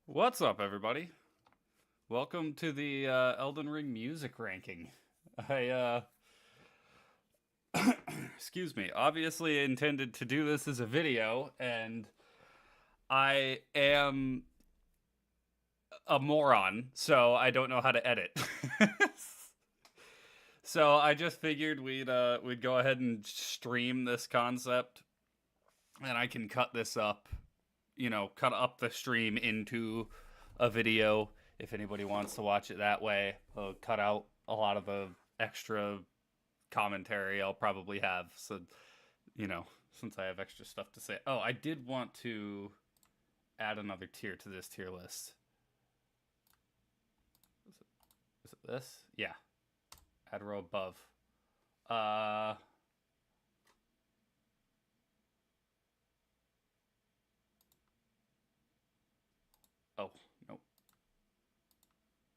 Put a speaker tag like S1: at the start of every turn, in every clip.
S1: What's up, everybody? Welcome to the Elden Ring music ranking. I, excuse me, obviously intended to do this as a video, and I am a moron, so I don't know how to edit. So I just figured we'd go ahead and stream this concept, and I can cut this up, cut up the stream into a video if anybody wants to watch it that way. I'll cut out a lot of the extra commentary I'll probably have. So, you know, since I have extra stuff to say. Oh, I did want to add another tier to this tier list. Is it this? Yeah. Add a row above. Uh, oh, nope.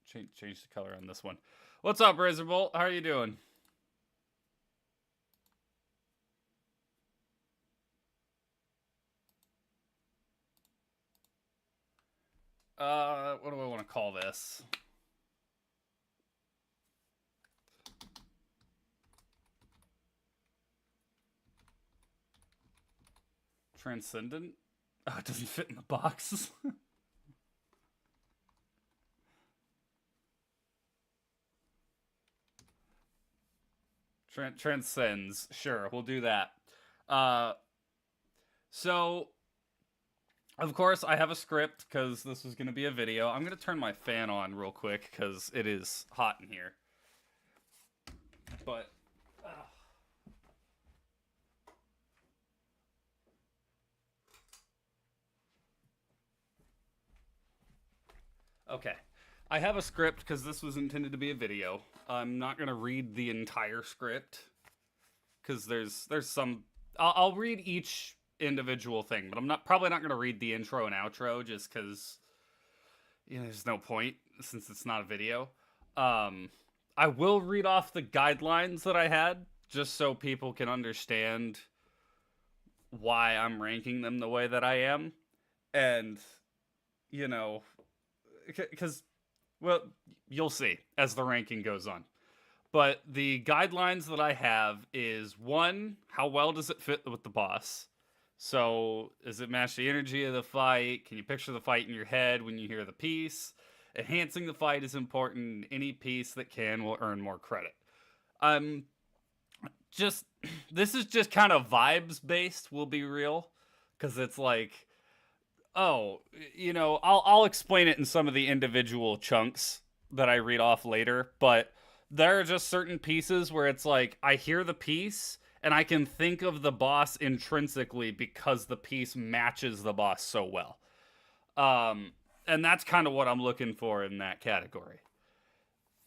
S1: Change the color on this one. What's up, Razorbolt? How are you doing? What do I want to call this? Transcendent? Oh, it doesn't fit in the box. Transcends. Sure, we'll do that. Uh, so, of course, I have a script because this was going to be a video. I'm going to turn my fan on real quick because it is hot in here. But, okay. I have a script because this was intended to be a video. I'm not going to read the entire script because there's some. I'll read each individual thing, but I'm probably not going to read the intro and outro just because there's no point since it's not a video. I will read off the guidelines that I had just so people can understand why I'm ranking them the way that I am, and you know, because well, you'll see as the ranking goes on. But the guidelines that I have is one, how well does it fit with the boss? So, does it match the energy of the fight? Can you picture the fight in your head when you hear the piece? Enhancing the fight is important. Any piece that can will earn more credit. Um, just this is just kind of vibes based. We'll be real, because it's like, oh, I'll explain it in some of the individual chunks that I read off later, but there are just certain pieces where it's like I hear the piece and I can think of the boss intrinsically because the piece matches the boss so well. And that's kind of what I'm looking for in that category.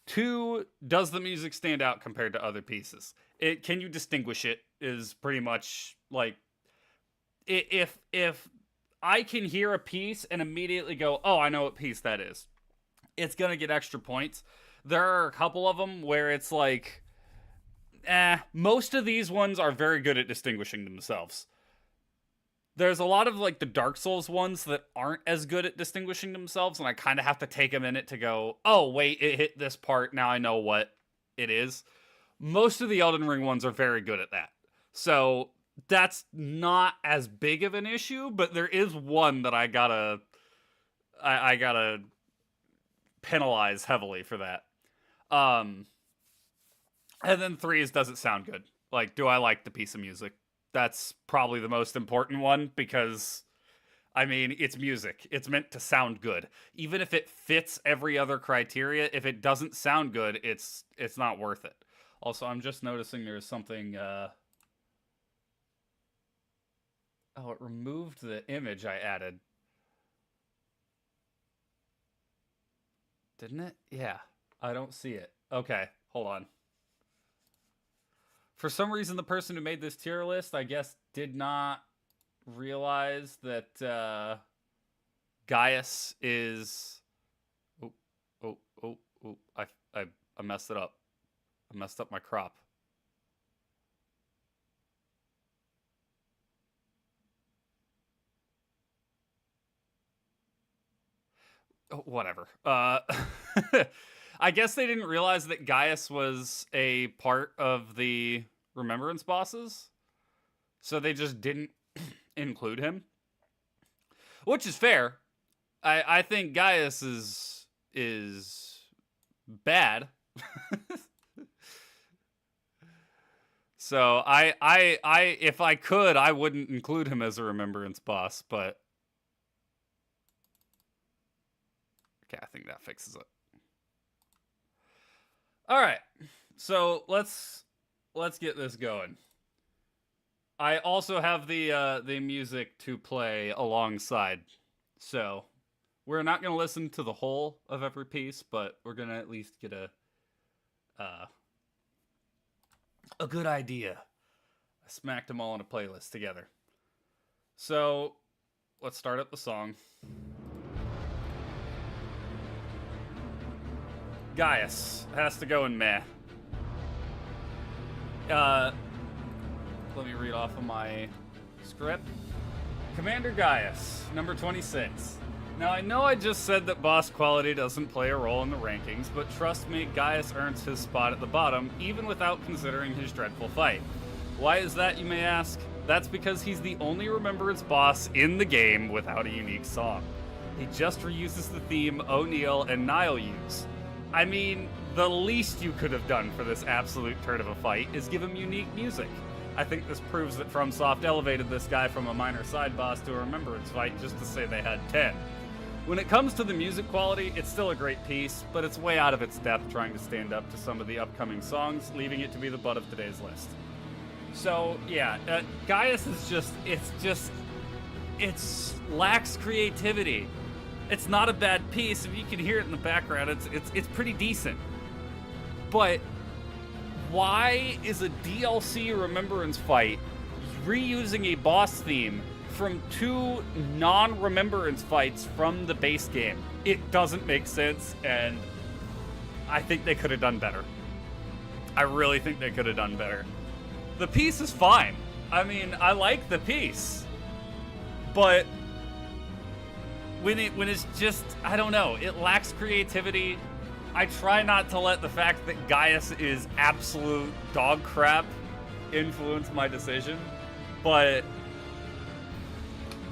S1: Two, does the music stand out compared to other pieces? Can you distinguish it? Is pretty much like if I can hear a piece and immediately go, oh, I know what piece that is, it's gonna get extra points. There are a couple of them where it's like, most of these ones are very good at distinguishing themselves. There's a lot of like the Dark Souls ones that aren't as good at distinguishing themselves, and I kind of have to take a minute to go, oh, wait, it hit this part. Now I know what it is. Most of the Elden Ring ones are very good at that. So that's not as big of an issue, but there is one that I gotta penalize heavily for that. Um, and then three is, does it sound good? Like, do I like the piece of music? That's probably the most important one because, I mean, it's music. It's meant to sound good. Even if it fits every other criteria, if it doesn't sound good, it's not worth it. Also, I'm just noticing there's something. Oh, it removed the image I added. Didn't it? Yeah. I don't see it. Okay, hold on. For some reason, the person who made this tier list, I guess, did not realize that Gaius is. Oh, oh, oh, oh! I messed it up. I messed up my crop. whatever. I guess they didn't realize that Gaius was a part of the Remembrance bosses, so they just didn't include him, which is fair. I think Gaius is bad. So I if I could, I wouldn't include him as a Remembrance boss, but okay, I think that fixes it. All right, so let's get this going. I also have the music to play alongside, so we're not gonna listen to the whole of every piece, but we're gonna at least get a good idea. I smacked them all in a playlist together. So let's start up the song. Gaius has to go in meh. Let me read off of my script. Commander Gaius, number 26. Now, I know I just said that boss quality doesn't play a role in the rankings, but trust me, Gaius earns his spot at the bottom, even without considering his dreadful fight. Why is that, you may ask? That's because he's the only Remembrance boss in the game without a unique song. He just reuses the theme O'Neill and Niall use. I mean, the least you could have done for this absolute turd of a fight is give him unique music. I think this proves that FromSoft elevated this guy from a minor side boss to a Remembrance fight just to say they had 10. When it comes to the music quality, it's still a great piece, but it's way out of its depth trying to stand up to some of the upcoming songs, leaving it to be the butt of today's list. So, yeah, Gaius is it lacks creativity. It's not a bad piece. If you can hear it in the background, it's pretty decent. But why is a DLC Remembrance fight reusing a boss theme from 2 non-Remembrance fights from the base game? It doesn't make sense, and I think they could have done better. I really think they could have done better. The piece is fine. I mean, I like the piece, but when it's just, I don't know, it lacks creativity. I try not to let the fact that Gaius is absolute dog crap influence my decision, but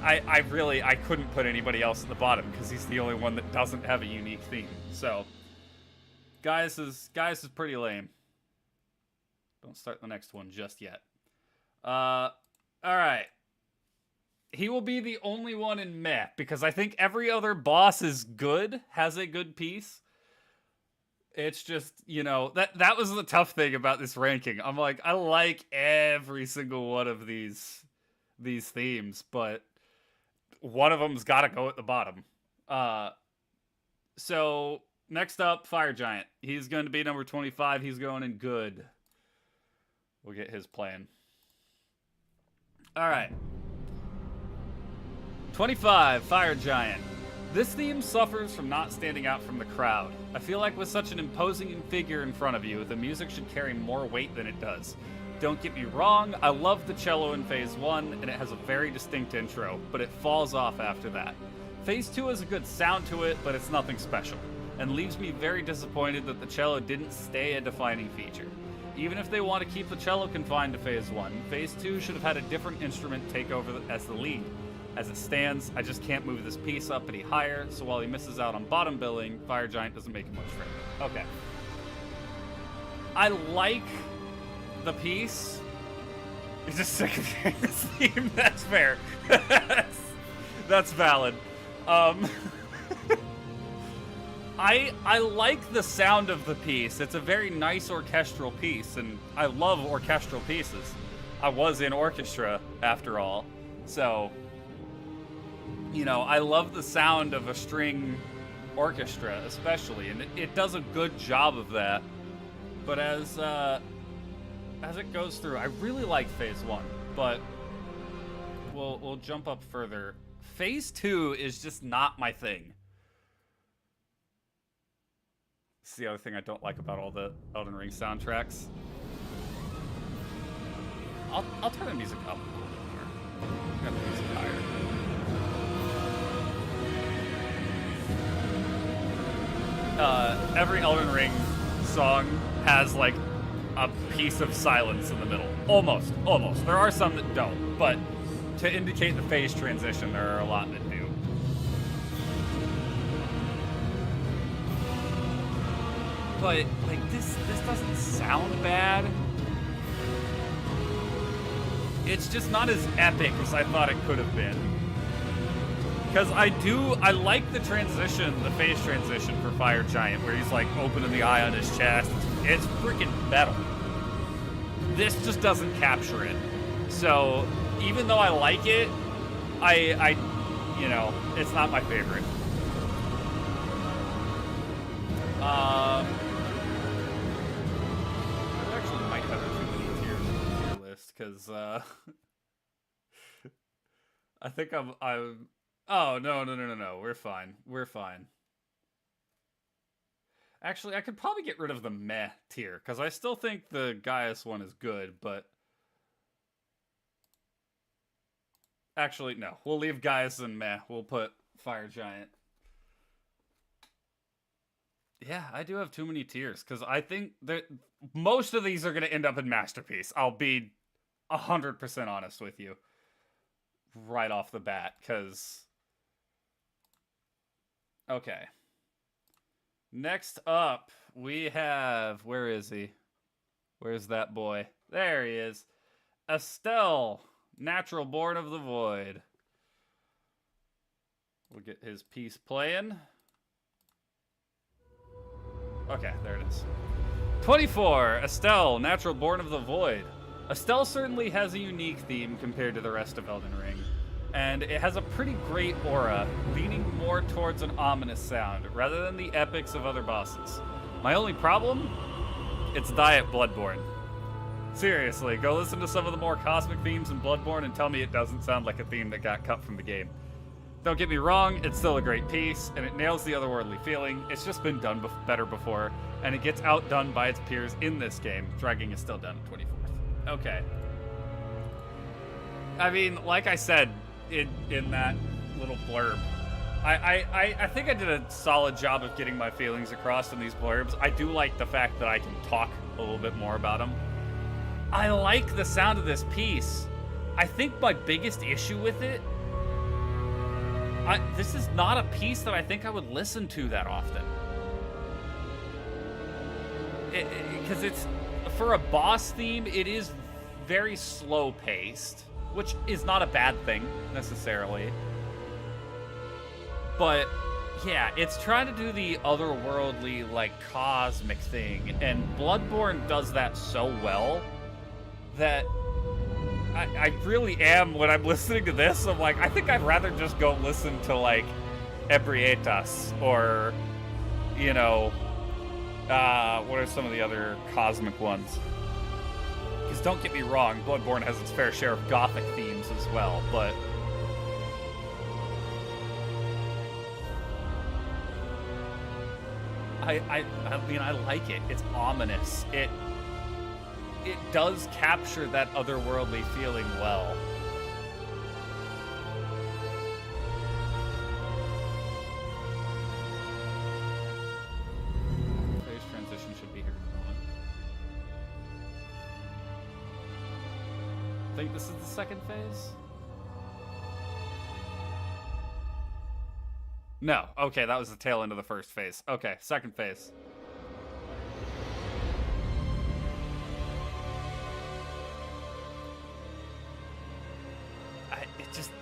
S1: I couldn't put anybody else at the bottom because he's the only one that doesn't have a unique theme. So Gaius is pretty lame. Don't start the next one just yet. All right. He will be the only one in meh because I think every other boss is good, has a good piece. It's just, you know, that was the tough thing about this ranking. I'm like, I like every single one of these themes, but one of them's got to go at the bottom. So next up, Fire Giant. He's going to be number 25. He's going in good. We'll get his plan. All right. 25, Fire Giant. This theme suffers from not standing out from the crowd. I feel like with such an imposing figure in front of you, the music should carry more weight than it does. Don't get me wrong, I love the cello in Phase 1, and it has a very distinct intro, but it falls off after that. Phase 2 has a good sound to it, but it's nothing special, and leaves me very disappointed that the cello didn't stay a defining feature. Even if they want to keep the cello confined to Phase 1, Phase 2 should have had a different instrument take over as the lead. As it stands, I just can't move this piece up any higher, so while he misses out on bottom billing, Fire Giant doesn't make much for him. Okay. I like the piece. He's just sick of hearing this theme. That's fair. That's valid. I like the sound of the piece. It's a very nice orchestral piece, and I love orchestral pieces. I was in orchestra, after all, so, you know, I love the sound of a string orchestra, especially, and it does a good job of that. But as it goes through, I really like Phase 1, but we'll jump up further. Phase 2 is just not my thing. It's the other thing I don't like about all the Elden Ring soundtracks. I'll turn the music up a little bit more. Got the music higher. every Elden Ring song has like a piece of silence in the middle. Almost. There are some that don't, but to indicate the phase transition, there are a lot that do. But like this doesn't sound bad. It's just not as epic as I thought it could have been. Because I like the transition, the phase transition for Fire Giant, where he's like opening the eye on his chest. It's freaking metal. This just doesn't capture it. So even though I like it, I you know, it's not my favorite. I actually might have a too many tier list because I think I'm. Oh no. We're fine. Actually, I could probably get rid of the meh tier, because I still think the Gaius one is good, but... Actually, no. We'll leave Gaius and meh. We'll put Fire Giant. Yeah, I do have too many tiers, because I think that most of these are going to end up in Masterpiece. I'll be 100% honest with you. Right off the bat, because... Okay. Next up, we have... Where is he? Where's that boy? There he is. Estelle, Natural Born of the Void. We'll get his piece playing. Okay, there it is. 24, Estelle, Natural Born of the Void. Estelle certainly has a unique theme compared to the rest of Elden Ring. And it has a pretty great aura, leaning more towards an ominous sound, rather than the epics of other bosses. My only problem? It's Diet Bloodborne. Seriously, go listen to some of the more cosmic themes in Bloodborne and tell me it doesn't sound like a theme that got cut from the game. Don't get me wrong, it's still a great piece, and it nails the otherworldly feeling. It's just been done better before, and it gets outdone by its peers in this game. Dragging is still done at 24th. Okay. I mean, like I said, in that little blurb, I think I did a solid job of getting my feelings across in these blurbs. I do like the fact that I can talk a little bit more about them. I like the sound of this piece. I think my biggest issue with it, this is not a piece that I think I would listen to that often. Because it's, for a boss theme, it is very slow paced, which is not a bad thing, necessarily. But, yeah, it's trying to do the otherworldly, like, cosmic thing, and Bloodborne does that so well that I really am, when I'm listening to this, I'm like, I think I'd rather just go listen to, like, Ebrietas, or, you know, what are some of the other cosmic ones? Because don't get me wrong, Bloodborne has its fair share of gothic themes as well, but... I mean, I like it. It's ominous. It does capture that otherworldly feeling well. Phase transition should be here in a moment. I think this is the second phase? No. Okay, that was the tail end of the first phase. Okay, second phase.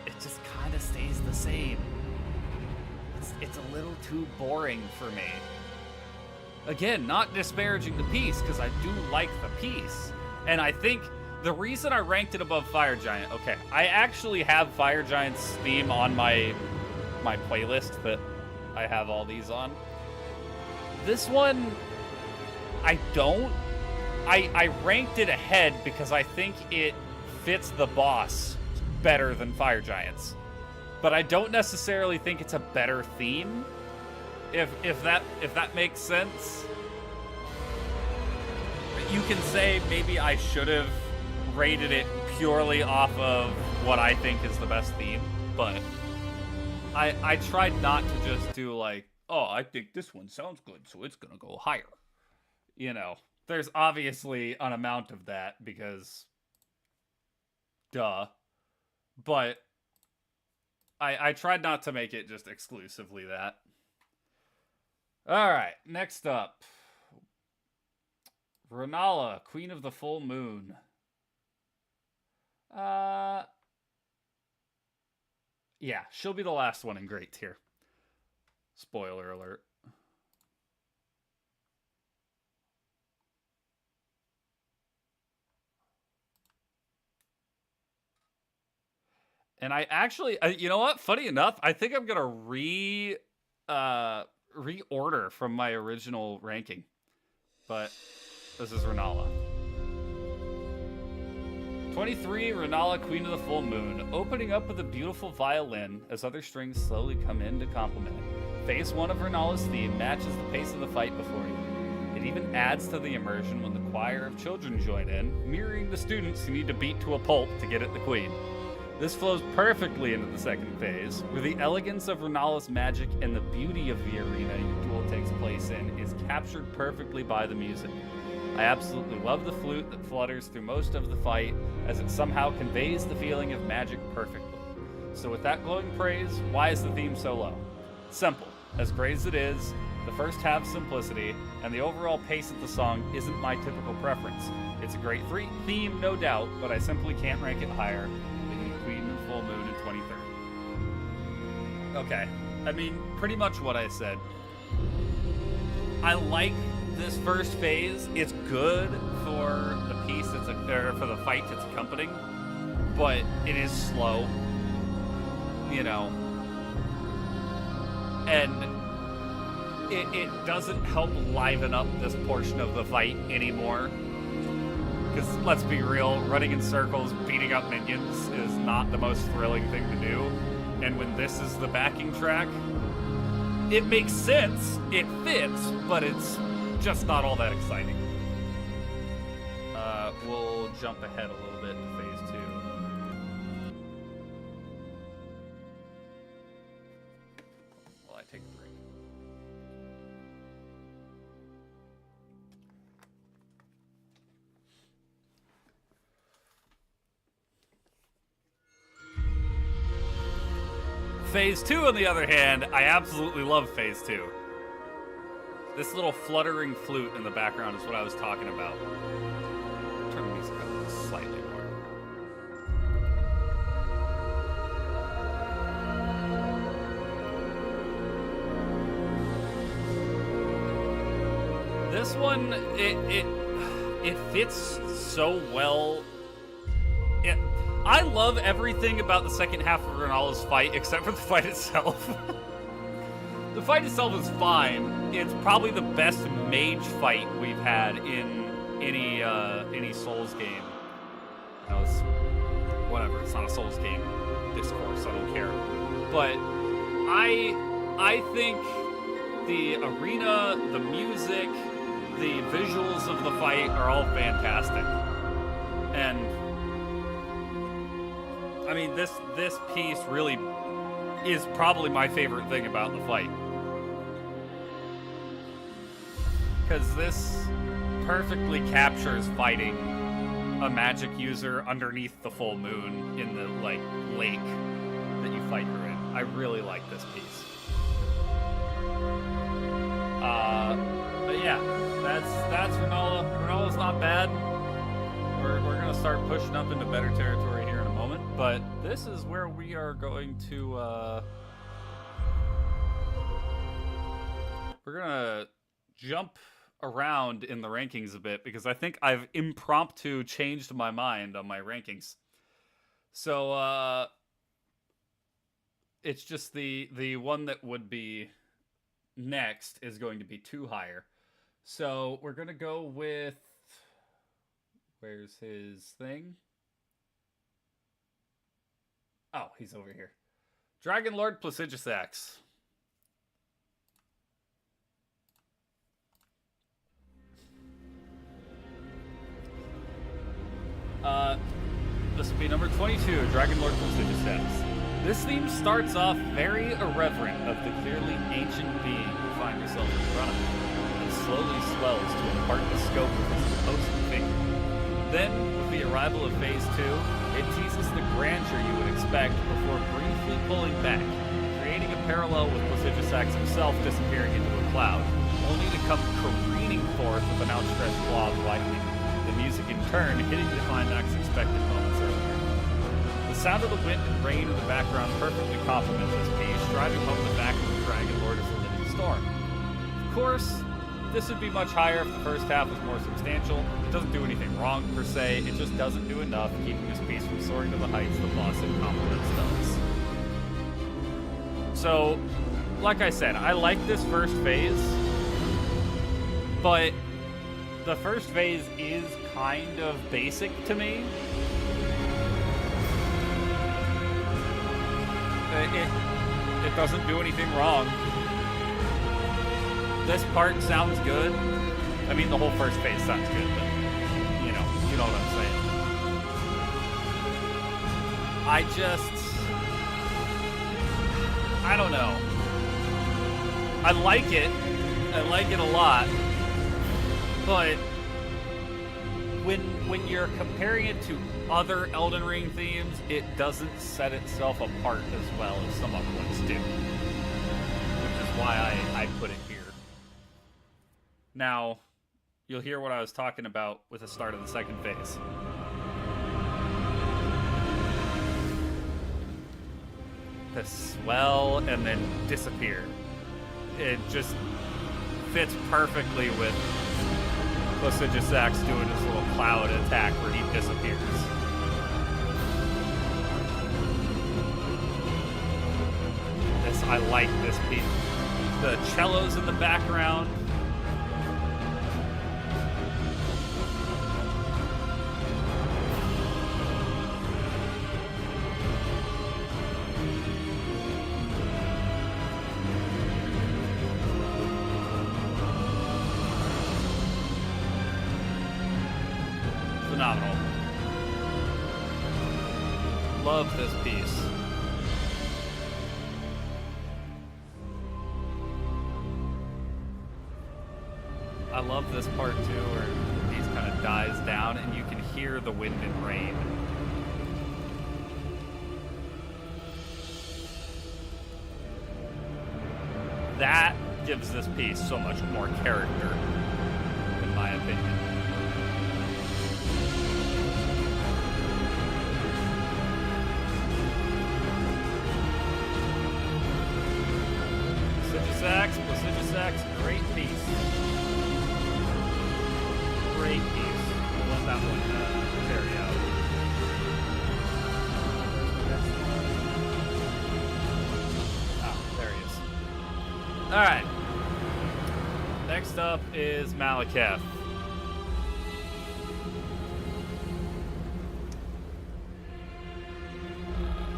S1: It just kind of stays the same. It's a little too boring for me. Again, not disparaging the piece, because I do like the piece. And I think the reason I ranked it above Fire Giant, okay, I actually have Fire Giant's theme on my playlist that I have all these on. This one, I don't. I ranked it ahead because I think it fits the boss better than Fire Giant's. But I don't necessarily think it's a better theme. If that makes sense. You can say maybe I should have rated it purely off of what I think is the best theme, but I tried not to just do, like, oh, I think this one sounds good, so it's gonna go higher. You know, there's obviously an amount of that because, duh. But I tried not to make it just exclusively that. All right, next up, Renala, Queen of the Full Moon. Yeah, she'll be the last one in great tier. Spoiler alert. And I actually, you know what? Funny enough, I think I'm gonna reorder from my original ranking. But this is Renala. 23, Renala, Queen of the Full Moon, opening up with a beautiful violin as other strings slowly come in to complement it. Phase 1 of Renala's theme matches the pace of the fight before you. It even adds to the immersion when the choir of children join in, mirroring the students who need to beat to a pulp to get at the queen. This flows perfectly into the second phase, where the elegance of Renala's magic and the beauty of the arena your duel takes place in is captured perfectly by the music. I absolutely love the flute that flutters through most of the fight, as it somehow conveys the feeling of magic perfectly. So with that glowing praise, why is the theme so low? Simple. As great as it is, the first half's simplicity, and the overall pace of the song isn't my typical preference. It's a great theme, no doubt, but I simply can't rank it higher than Queen of Full Moon in 23rd. Okay, I mean, pretty much what I said. I like this first phase. It's good for the piece or for the fight it's accompanying, but it is slow, you know, and it doesn't help liven up this portion of the fight anymore. Because let's be real, running in circles, beating up minions is not the most thrilling thing to do. And when this is the backing track, it makes sense, it fits, but it's just not all that exciting. We'll jump ahead a little bit to phase 2. While I take a break. Phase 2, on the other hand, I absolutely love Phase 2. This little fluttering flute in the background is what I was talking about. Turn the music up slightly more. This one, it fits so well. I love everything about the second half of Renala's fight, except for the fight itself. The fight itself is fine. It's probably the best mage fight we've had in any Souls game. No, it's whatever. It's not a Souls game. Discourse. I don't care. But I think the arena, the music, the visuals of the fight are all fantastic. And I mean, this piece really is probably my favorite thing about the fight. Because this perfectly captures fighting a magic user underneath the full moon in the, like, lake that you fight her in. I really like this piece. But yeah, that's Renala. Renala's not bad. We're gonna start pushing up into better territory here in a moment, but this is where we are going to we're gonna jump around in the rankings a bit because I think I've impromptu changed my mind on my rankings. So it's just the one that would be next is going to be 2 higher. So we're gonna go with, where's his thing? Oh, he's over here. Dragon Lord Placidusax. This will be number 22, Dragon Lord Placidusax. This theme starts off very irreverent of the clearly ancient being swells to impart the scope of his imposing figure. Then, with the arrival of Phase 2, it teases the grandeur you would expect before briefly pulling back, creating a parallel with Placidusax himself disappearing into a cloud, only to come careening forth with an outstretched claw of lightning, the music in turn hitting the climax expected moments earlier. The sound of the wind and rain in the background perfectly complement this piece, driving home the fact that the Dragon Lord is a living storm. Of course, this would be much higher if the first half was more substantial. It doesn't do anything wrong per se, it just doesn't do enough, keeping this piece from soaring to the heights the boss it complements does. So, like I said, I like this first phase, but the first phase is kind of basic to me. It doesn't do anything wrong. This part sounds good. I mean, the whole first phase sounds good, but you know what I'm saying. I don't know. I like it a lot, but when you're comparing it to other Elden Ring themes, it doesn't set itself apart as well as some other ones do, which is why I put it here. Now, you'll hear what I was talking about with the start of the second phase. The swell and then disappear. It just fits perfectly with Placidusax doing his little cloud attack where he disappears. I like this piece. The cellos in the background. Phenomenal. Love this piece. I love this part too, where the piece kind of dies down and you can hear the wind and rain. That gives this piece so much more character, in my opinion. Placidusax, great piece. Great piece. I'll let that one carry out. Oh, there he is. Alright. Next up is Malekith.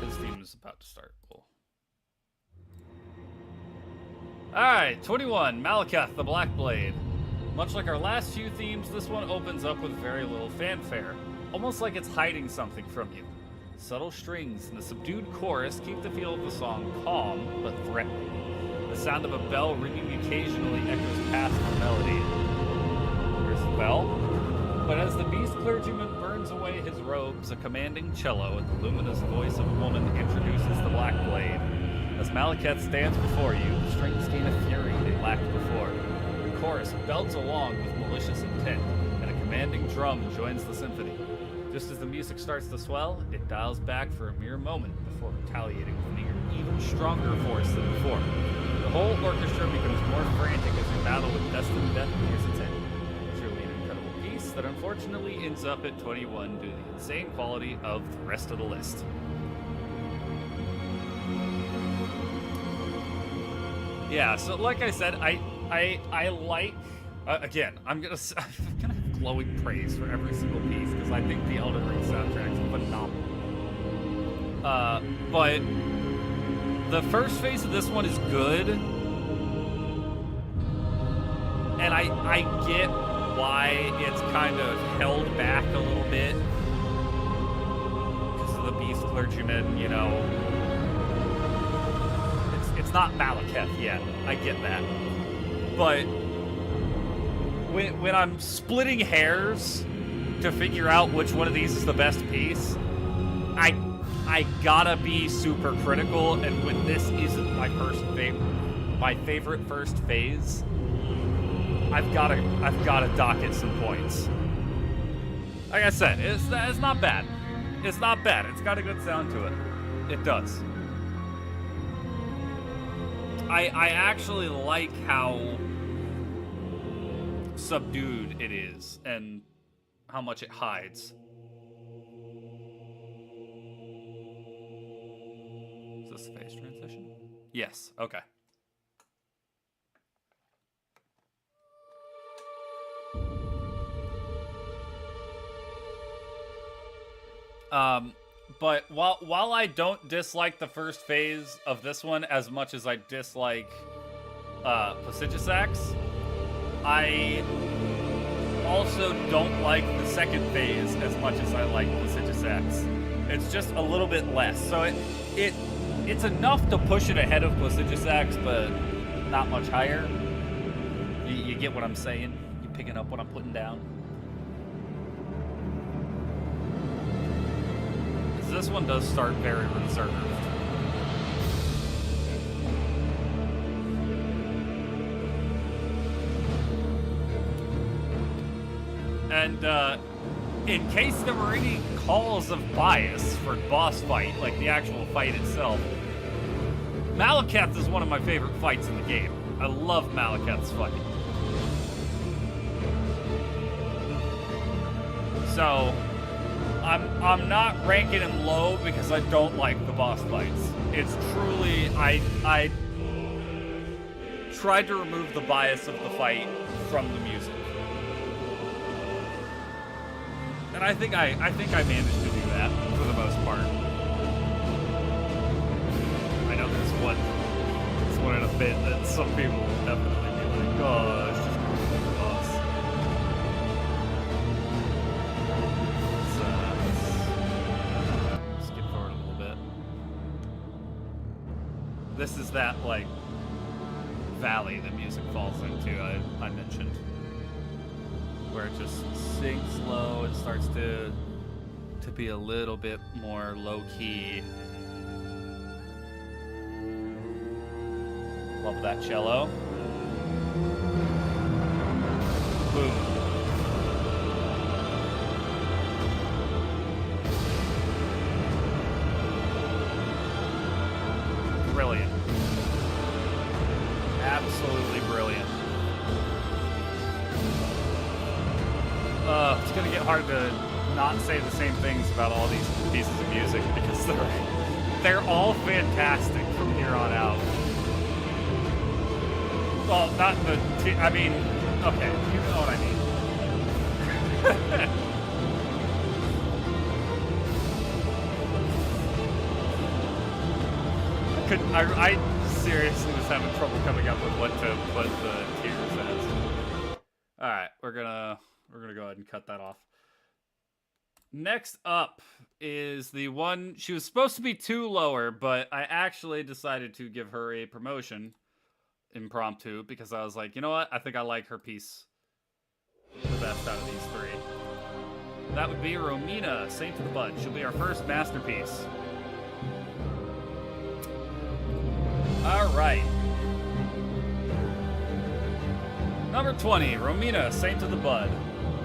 S1: His theme is about to start. Cool. Alright, 21, Malekith, the Black Blade. Much like our last few themes, this one opens up with very little fanfare, almost like it's hiding something from you. Subtle strings and a subdued chorus keep the feel of the song calm, but threatening. The sound of a bell ringing occasionally echoes past the melody. There's the bell. But as the beast clergyman burns away his robes, a commanding cello and the luminous voice of a woman introduces the Black Blade. As Malekith stands before you, the strings gain a fury they lacked before. The chorus belts along with malicious intent, and a commanding drum joins the symphony. Just as the music starts to swell, it dials back for a mere moment before retaliating with an even stronger force than before. The whole orchestra becomes more frantic as they battle with destined death nears its end. Truly an incredible piece that unfortunately ends up at 21 due to the insane quality of the rest of the list. Yeah, so like I said, I like, again, I'm gonna have glowing praise for every single piece because I think the Elden Ring soundtrack's phenomenal. But the first phase of this one is good, and I get why it's kind of held back a little bit because of the beast clergyman, you know. It's not Malekith yet. I get that. But when I'm splitting hairs to figure out which one of these is the best piece, I gotta be super critical, and when this isn't my favorite first phase, I've gotta dock it some points. Like I said, it's not bad. It's not bad. It's got a good sound to it. It does. I actually like how subdued it is and how much it hides. Is this phase transition? Yes. Okay. But while I don't dislike the first phase of this one as much as I dislike Placidusax, I also don't like the second phase as much as I like Placidusax. It's just a little bit less. So it's enough to push it ahead of Placidusax, but not much higher. You get what I'm saying? You picking up what I'm putting down? This one does start very reserved. And in case there were any calls of bias for boss fight, like the actual fight itself, Malekith is one of my favorite fights in the game. I love Malekith's fight. So I'm not ranking him low because I don't like the boss fights. It's truly I tried to remove the bias of the fight from the music, and I think I managed to do that for the most part. I know there's one in a bit that some people will definitely be like, oh, it's just the boss. This is that, like, valley the music falls into, I mentioned. Where it just sinks low and starts to be a little bit more low-key. Love that cello. Boom. Brilliant. Absolutely brilliant. It's gonna get hard to not say the same things about all these pieces of music because they're all fantastic from here on out. Well, not the... I mean, okay, you know what I mean. I seriously was having trouble coming up with what to put the tiers as. All right, we're gonna go ahead and cut that off. Next up is the one she was supposed to be 2 lower, but I actually decided to give her a promotion impromptu because I was like, you know what? I think I like her piece the best out of these 3. That would be Romina, Saint of the Bud. She'll be our first masterpiece. All right. Number 20, Romina, Saint of the Bud.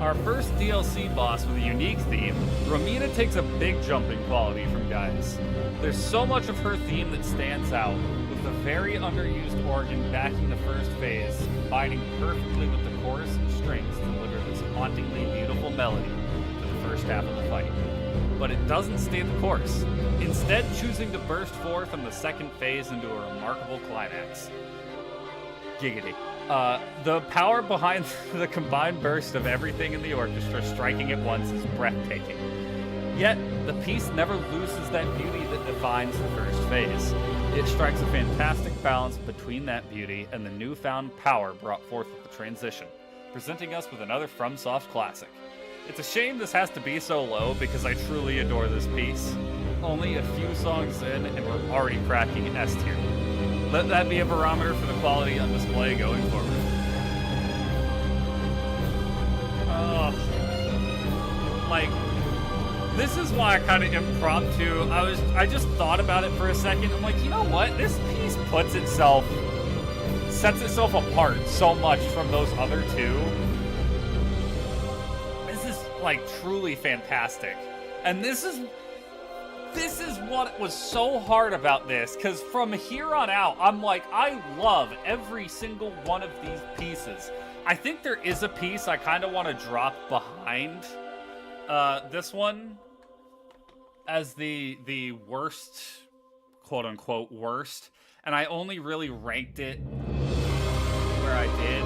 S1: Our first DLC boss with a unique theme, Romina takes a big jump in quality from Guys. There's so much of her theme that stands out, with the very underused organ backing the first phase, combining perfectly with the chorus and strings to deliver this hauntingly beautiful melody for the first half of the fight. But it doesn't stay the course, instead choosing to burst forth in the second phase into a remarkable climax. Giggity. The power behind the combined burst of everything in the orchestra striking at once is breathtaking. Yet, the piece never loses that beauty that defines the first phase. It strikes a fantastic balance between that beauty and the newfound power brought forth with the transition, presenting us with another FromSoft classic. It's a shame this has to be so low because I truly adore this piece. Only a few songs in and we're already cracking S tier. Let that be a barometer for the quality on display going forward. Like, this is why I kind of impromptu. I just thought about it for a second. I'm like, you know what? This piece sets itself apart so much from those other two. This is like truly fantastic. And this is what was so hard about this, because from here on out, I'm like, I love every single one of these pieces. I think there is a piece I kind of want to drop behind this one as the worst, quote unquote worst, and I only really ranked it where I did.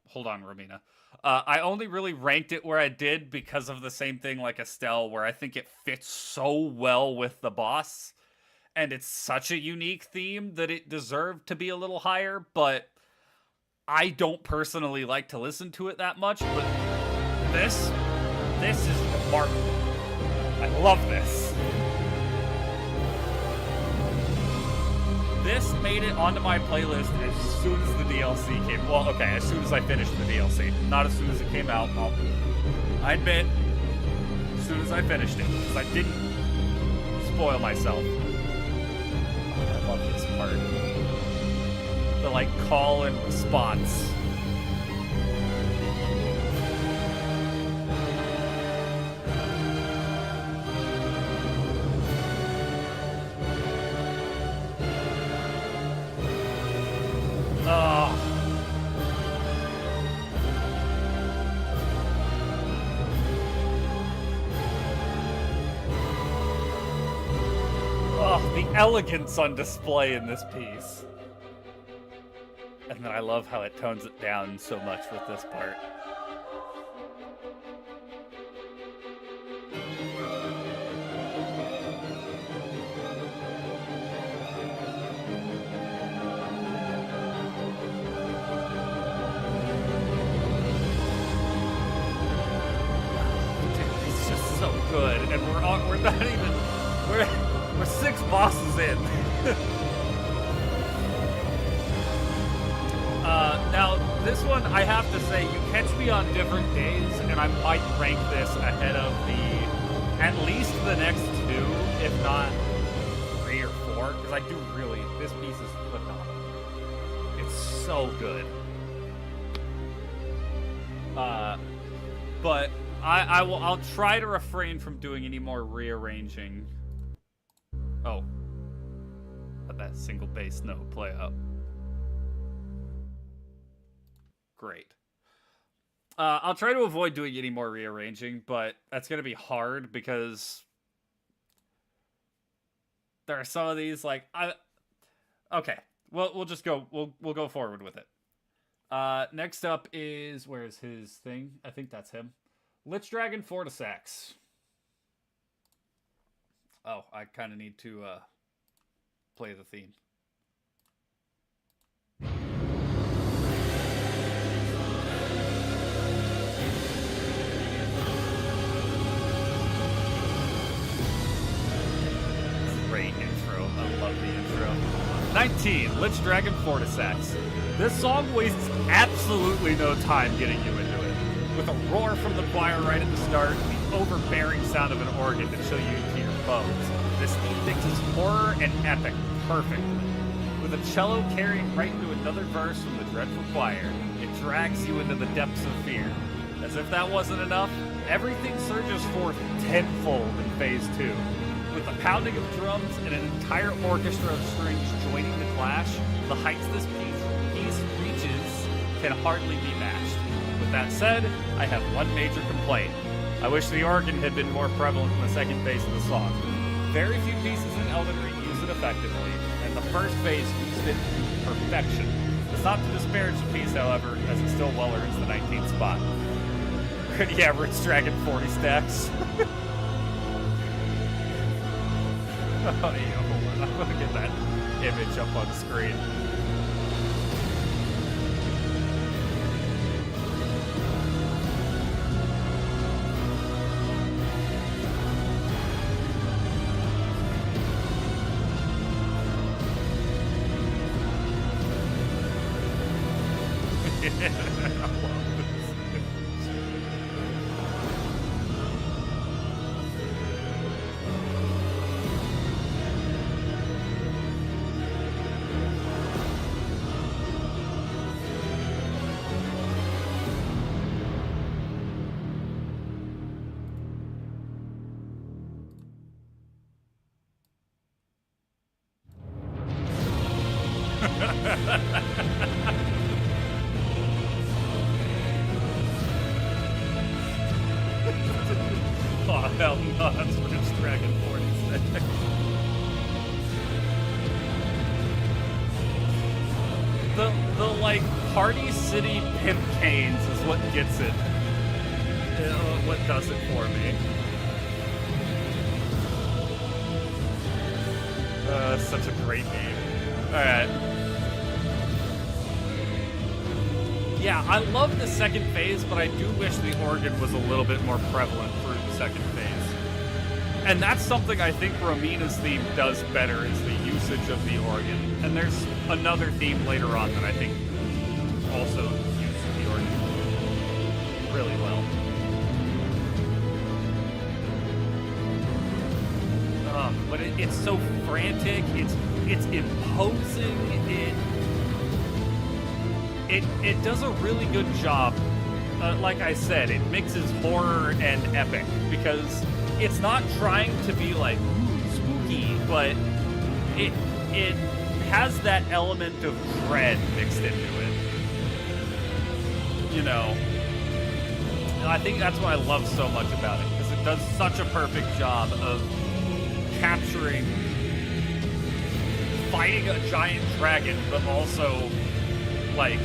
S1: Hold on, Romina. I only really ranked it where I did because of the same thing like Estelle, where I think it fits so well with the boss, and it's such a unique theme that it deserved to be a little higher, but I don't personally like to listen to it that much, but this is remarkable. I love this. This made it onto my playlist as soon as the DLC came. Well, okay, as soon as I finished the DLC. Not as soon as it came out. I admit, as soon as I finished it, because I didn't spoil myself. I love this part. The, like, call and response. The elegance on display in this piece. And then I love how it tones it down so much with this part. Dude, it's just so good. And we're not even... We're 6 bosses in. Now, this one, I have to say, you catch me on different days, and I might rank this ahead of at least the next 2, if not 3 or 4, because I do really, this piece is phenomenal. It's so good. But I'll try to refrain from doing any more rearranging. Oh. Let that single bass note play out. Great. I'll try to avoid doing any more rearranging, but that's going to be hard because there are some of these, like, okay. We'll just go, we'll go forward with it. Next up is, where's his thing? I think that's him. Lich Dragon Fortisax. Oh, I kind of need to play the theme. Great intro. I love the intro. 19, Lich Dragon Fortisax. This song wastes absolutely no time getting you into it. With a roar from the choir right at the start, the overbearing sound of an organ to chill you into your bones. This theme mixes horror and epic perfectly. With a cello carrying right into another verse from the dreadful choir, it drags you into the depths of fear. As if that wasn't enough, everything surges forth tenfold in Phase 2. With the pounding of drums and an entire orchestra of strings joining the clash, the heights this piece reaches can hardly be matched. With that said, I have one major complaint. I wish the organ had been more prevalent in the second phase of the song. Very few pieces in Elden Ring use it effectively, and the first phase used it to perfection. It's not to disparage the piece, however, as it still well earns the 19th spot. Yeah, Lich Dragon 40 stacks. Oh yeah, hold on. I'm gonna get that image up on the screen. I love this. Oh, hell no, that's Rich Dragon 46. The like, Party City Pimp Canes is what gets it. What does it for me. Such a great game. Alright. Yeah, I love the second phase, but I do wish the organ was a little bit more prevalent through the second phase. And that's something I think Romina's theme does better, is the usage of the organ. And there's another theme later on that I think also uses the organ really well. But it's so frantic, it's imposing, it does a really good job. Like I said, it mixes horror and epic, because it's not trying to be like, ooh, spooky, but it has that element of dread mixed into it. You know? And I think that's what I love so much about it, because it does such a perfect job of capturing fighting a giant dragon, but also, like,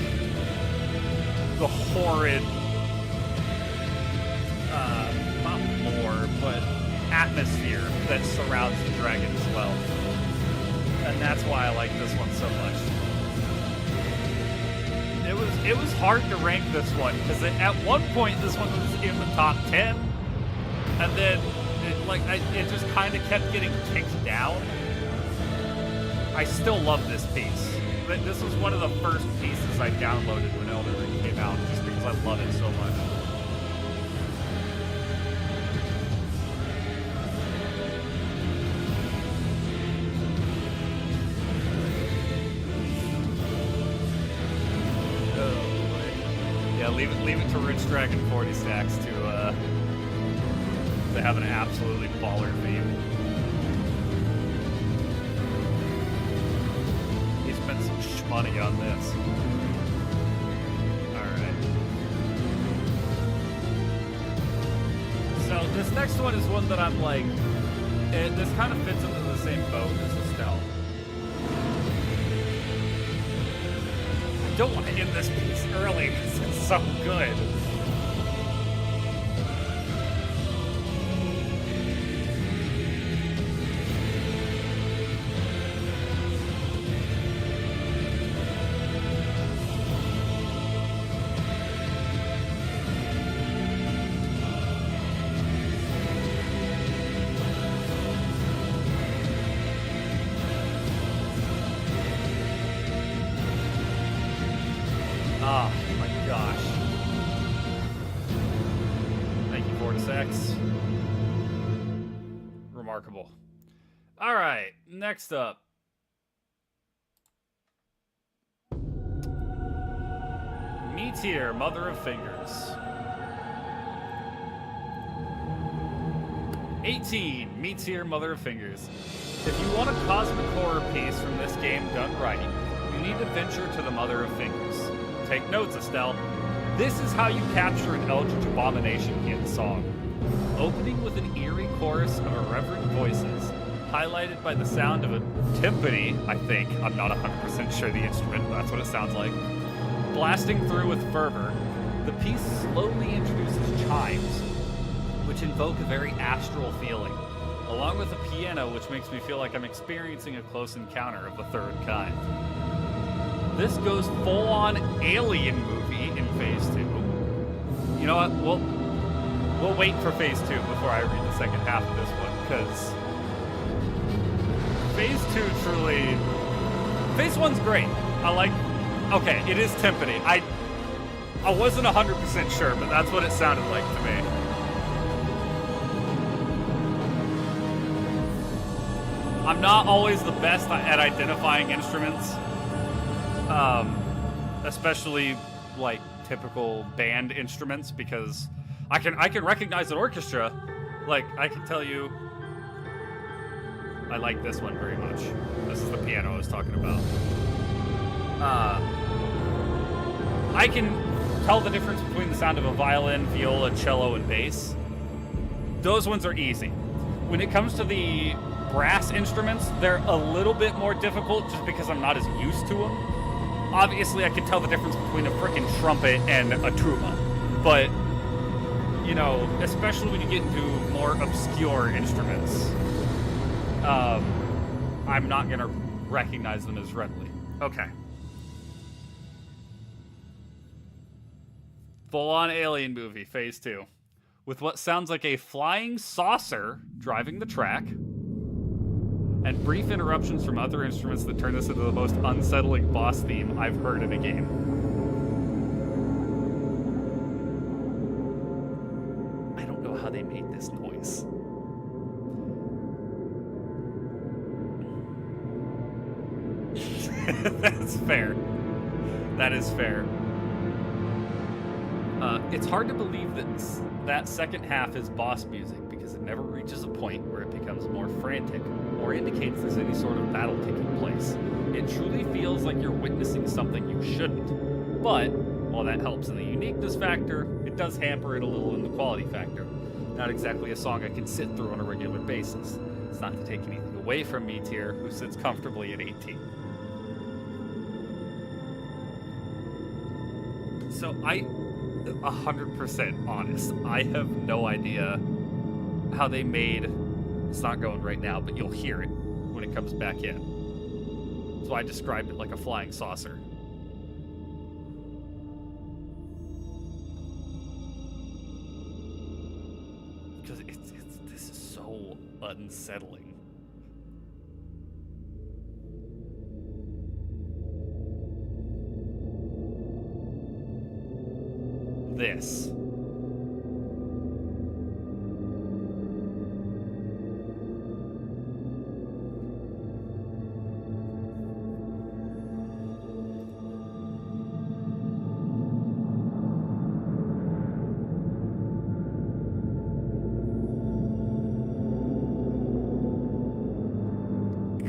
S1: the horrid, not lore, but atmosphere that surrounds the dragon as well. And that's why I like this one so much. It was hard to rank this one, because at one point this one was in the top 10, and then it just kind of kept getting kicked down. I still love this piece. This was one of the first pieces I downloaded when Elden came out, just because I love it so much. Oh boy. Yeah, leave it to Rich Dragon 40 Stacks to have an absolutely baller theme. He spent some money on this. Alright. So this next one is one that I'm like, this kind of fits into the same boat as Estelle. I don't want to end this piece early because it's so good. Oh my gosh. Thank you, Vortex. Remarkable. Alright, next up. Meteor, Mother of Fingers. 18, Meteor, Mother of Fingers. If you want a cosmic horror piece from this game done right, you need to venture to the Mother of Fingers. Take notes, Estelle. This is how you capture an eldritch abomination in song. Opening with an eerie chorus of irreverent voices, highlighted by the sound of a timpani, I think. I'm not 100% sure the instrument, but that's what it sounds like. Blasting through with fervor, the piece slowly introduces chimes, which invoke a very astral feeling, along with a piano which makes me feel like I'm experiencing a close encounter of the third kind. This goes full-on Alien movie in Phase 2. You know what? We'll wait for Phase 2 before I read the second half of this one, because Phase 2 truly... Phase 1's great. I like... Okay, it is timpani. I wasn't 100% sure, but that's what it sounded like to me. I'm not always the best at identifying instruments. Especially like typical band instruments, because I can recognize an orchestra. Like, I can tell you I like this one very much. This is the piano I was talking about. I can tell the difference between the sound of a violin, viola, cello, and bass. Those ones are easy. When it comes to the brass instruments, they're a little bit more difficult just because I'm not as used to them. Obviously, I can tell the difference between a frickin' trumpet and a tuba. But, you know, especially when you get into more obscure instruments, I'm not going to recognize them as readily. Okay. Full-on alien movie, phase 2. With what sounds like a flying saucer driving the track, and brief interruptions from other instruments that turn this into the most unsettling boss theme I've heard in a game. I don't know how they made this noise. That's fair. That is fair. It's hard to believe that that second half is boss music because it never reaches a point where it becomes more frantic or indicates there's any sort of battle taking place. It truly feels like you're witnessing something you shouldn't. But, while that helps in the uniqueness factor, it does hamper it a little in the quality factor. Not exactly a song I can sit through on a regular basis. It's not to take anything away from me tier, who sits comfortably at 18. So 100% honest. I have no idea how they made... It's not going right now, but you'll hear it when it comes back in. That's why I described it like a flying saucer. Because this is so unsettling. This.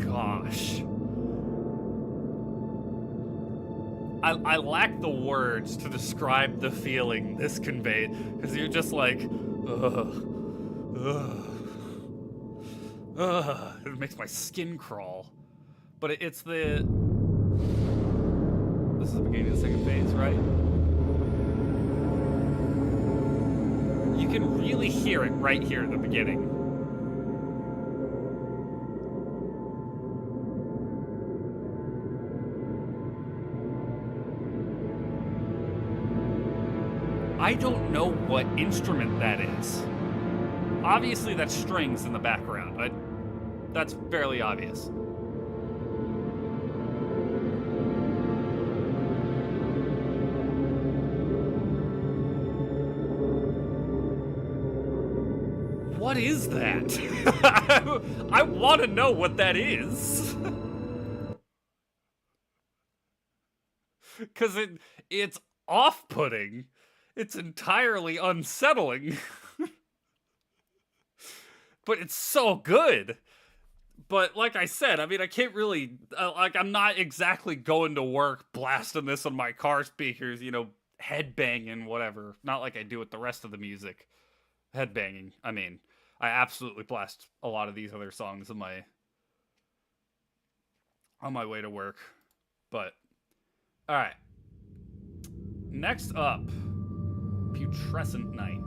S1: Gosh. I lack the words to describe the feeling this conveyed, because you're just like, it makes my skin crawl. But it's the... This is the beginning of the second phase, right? You can really hear it right here at the beginning. I don't know what instrument that is. Obviously, that's strings in the background. That's fairly obvious. What is that? I want to know what that is. Because it's off-putting. It's entirely unsettling. But it's so good. But like I said, I mean, I can't really... I'm not exactly going to work blasting this on my car speakers, you know, headbanging, whatever. Not like I do with the rest of the music. Headbanging. I mean, I absolutely blast a lot of these other songs on my way to work. But, alright. Next up... Putrescent Night.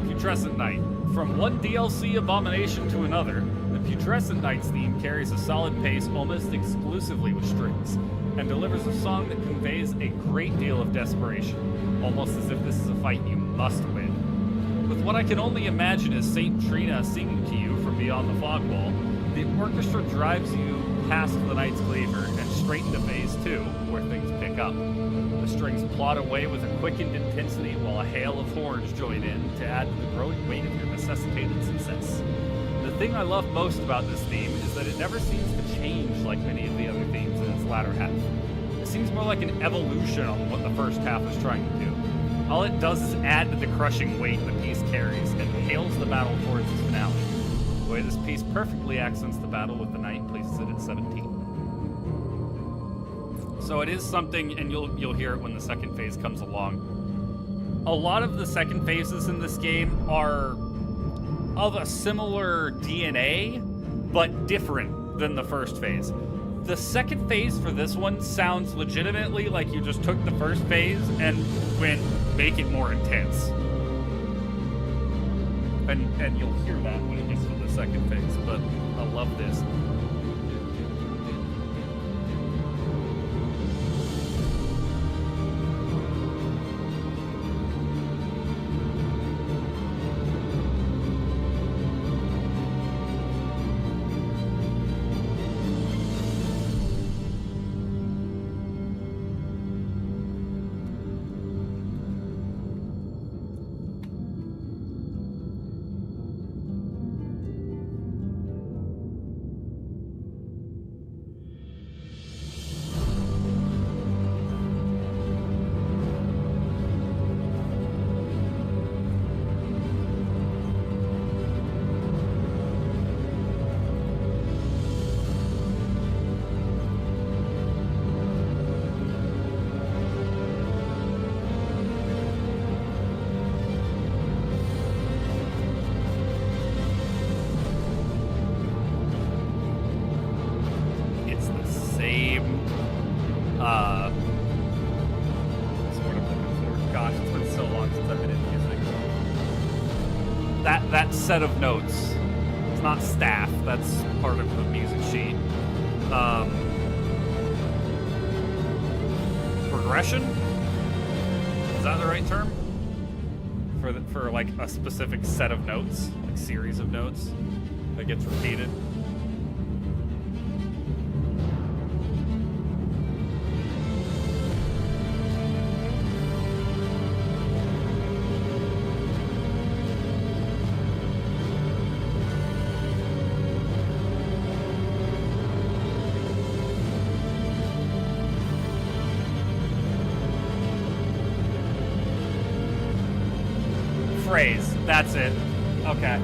S1: Putrescent Night. From one DLC abomination to another, the Putrescent Night's theme carries a solid pace almost exclusively with strings, and delivers a song that conveys a great deal of desperation, almost as if this is a fight you must win. With what I can only imagine is Saint Trina singing to you from beyond the fog wall, the orchestra drives you past the Knight's Cleaver and straight into Phase 2, where things pick up. The strings plod away with a quickened intensity while a hail of horns join in to add to the growing weight of your necessitated success. The thing I love most about this theme is that it never seems to change like many of the other themes in its latter half. It seems more like an evolution on what the first half was trying to do. All it does is add to the crushing weight the piece carries and hails the battle towards its finale. The way this piece perfectly accents the battle with the knight places it at 17. So it is something, and you'll hear it when the second phase comes along. A lot of the second phases in this game are of a similar DNA, but different than the first phase. The second phase for this one sounds legitimately like you just took the first phase and went, make it more intense. And you'll hear that when it gets to the second phase, but I love this. That set of notes, it's not staff, that's part of the music sheet. Progression? Is that the right term? For like a specific set of notes, like series of notes that gets repeated. Phrase. That's it. Okay.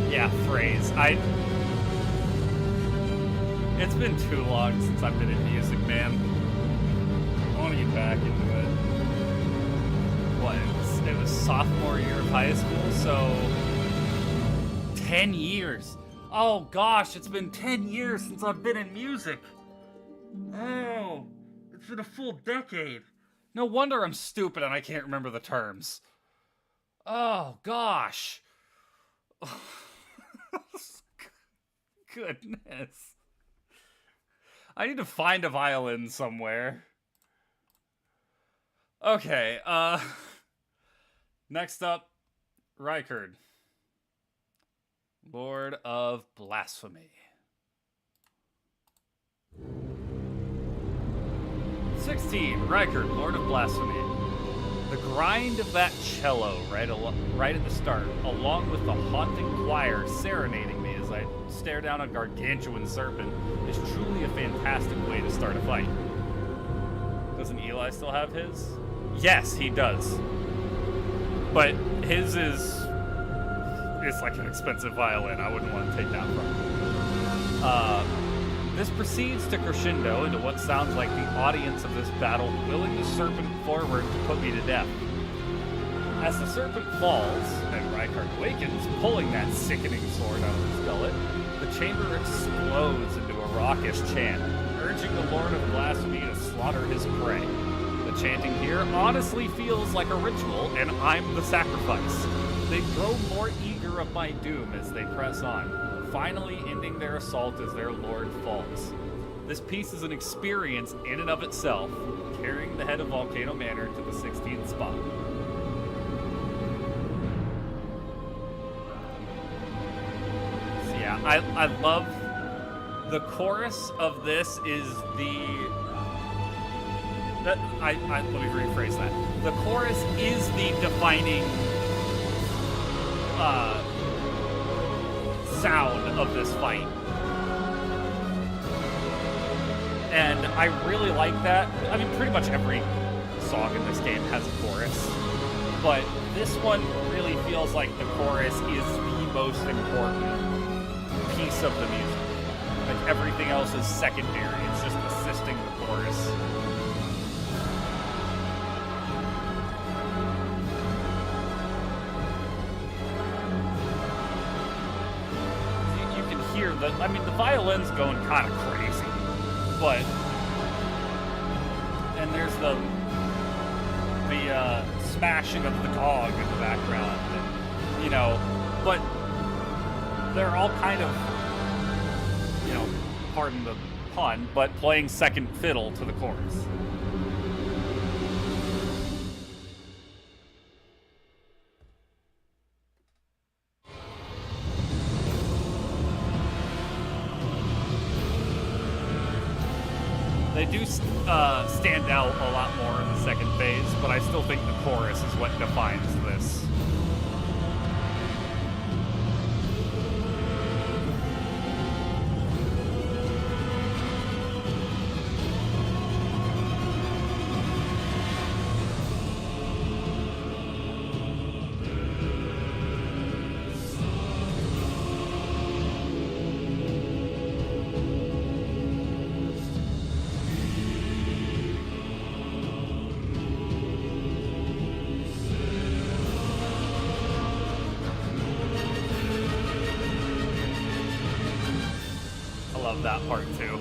S1: Yeah, phrase. It's been too long since I've been in music, man. I want to get back into it. What? It was sophomore year of high school, so 10 years. Oh gosh, it's been 10 years since I've been in music. Oh, it's been a full decade. No wonder I'm stupid and I can't remember the terms. Oh, gosh. Goodness. I need to find a violin somewhere. Okay, next up, Rykard. Lord of Blasphemy. 16, Rykard, Lord of Blasphemy. The grind of that cello right at the start, along with the haunting choir serenading me as I stare down a gargantuan serpent, is truly a fantastic way to start a fight. Doesn't Eli still have his? Yes, he does. But his is... it's like an expensive violin. I wouldn't want to take that from him. This proceeds to crescendo into what sounds like the audience of this battle willing the serpent forward to put me to death. As the serpent falls, and Rykard awakens, pulling that sickening sword out of his gullet, the chamber explodes into a raucous chant, urging the Lord of Blasphemy to slaughter his prey. The chanting here honestly feels like a ritual, and I'm the sacrifice. They grow more eager of my doom as they press on, finally ending their assault as their lord falls. This piece is an experience in and of itself, carrying the head of Volcano Manor to the 16th spot. So yeah, I love the chorus of this is let me rephrase that. The chorus is the defining sound of this fight. And I really like that. I mean, pretty much every song in this game has a chorus. But this one really feels like the chorus is the most important piece of the music. Like everything else is secondary. It's just assisting the chorus. You can hear the, I mean, the violin's going kind of crazy, but, and there's the smashing of the gong in the background, and, you know, but they're all kind of, you know, pardon the pun, but playing second fiddle to the chorus. They do stand out a lot more in the second phase, but I still think the chorus is what defines this. That part too.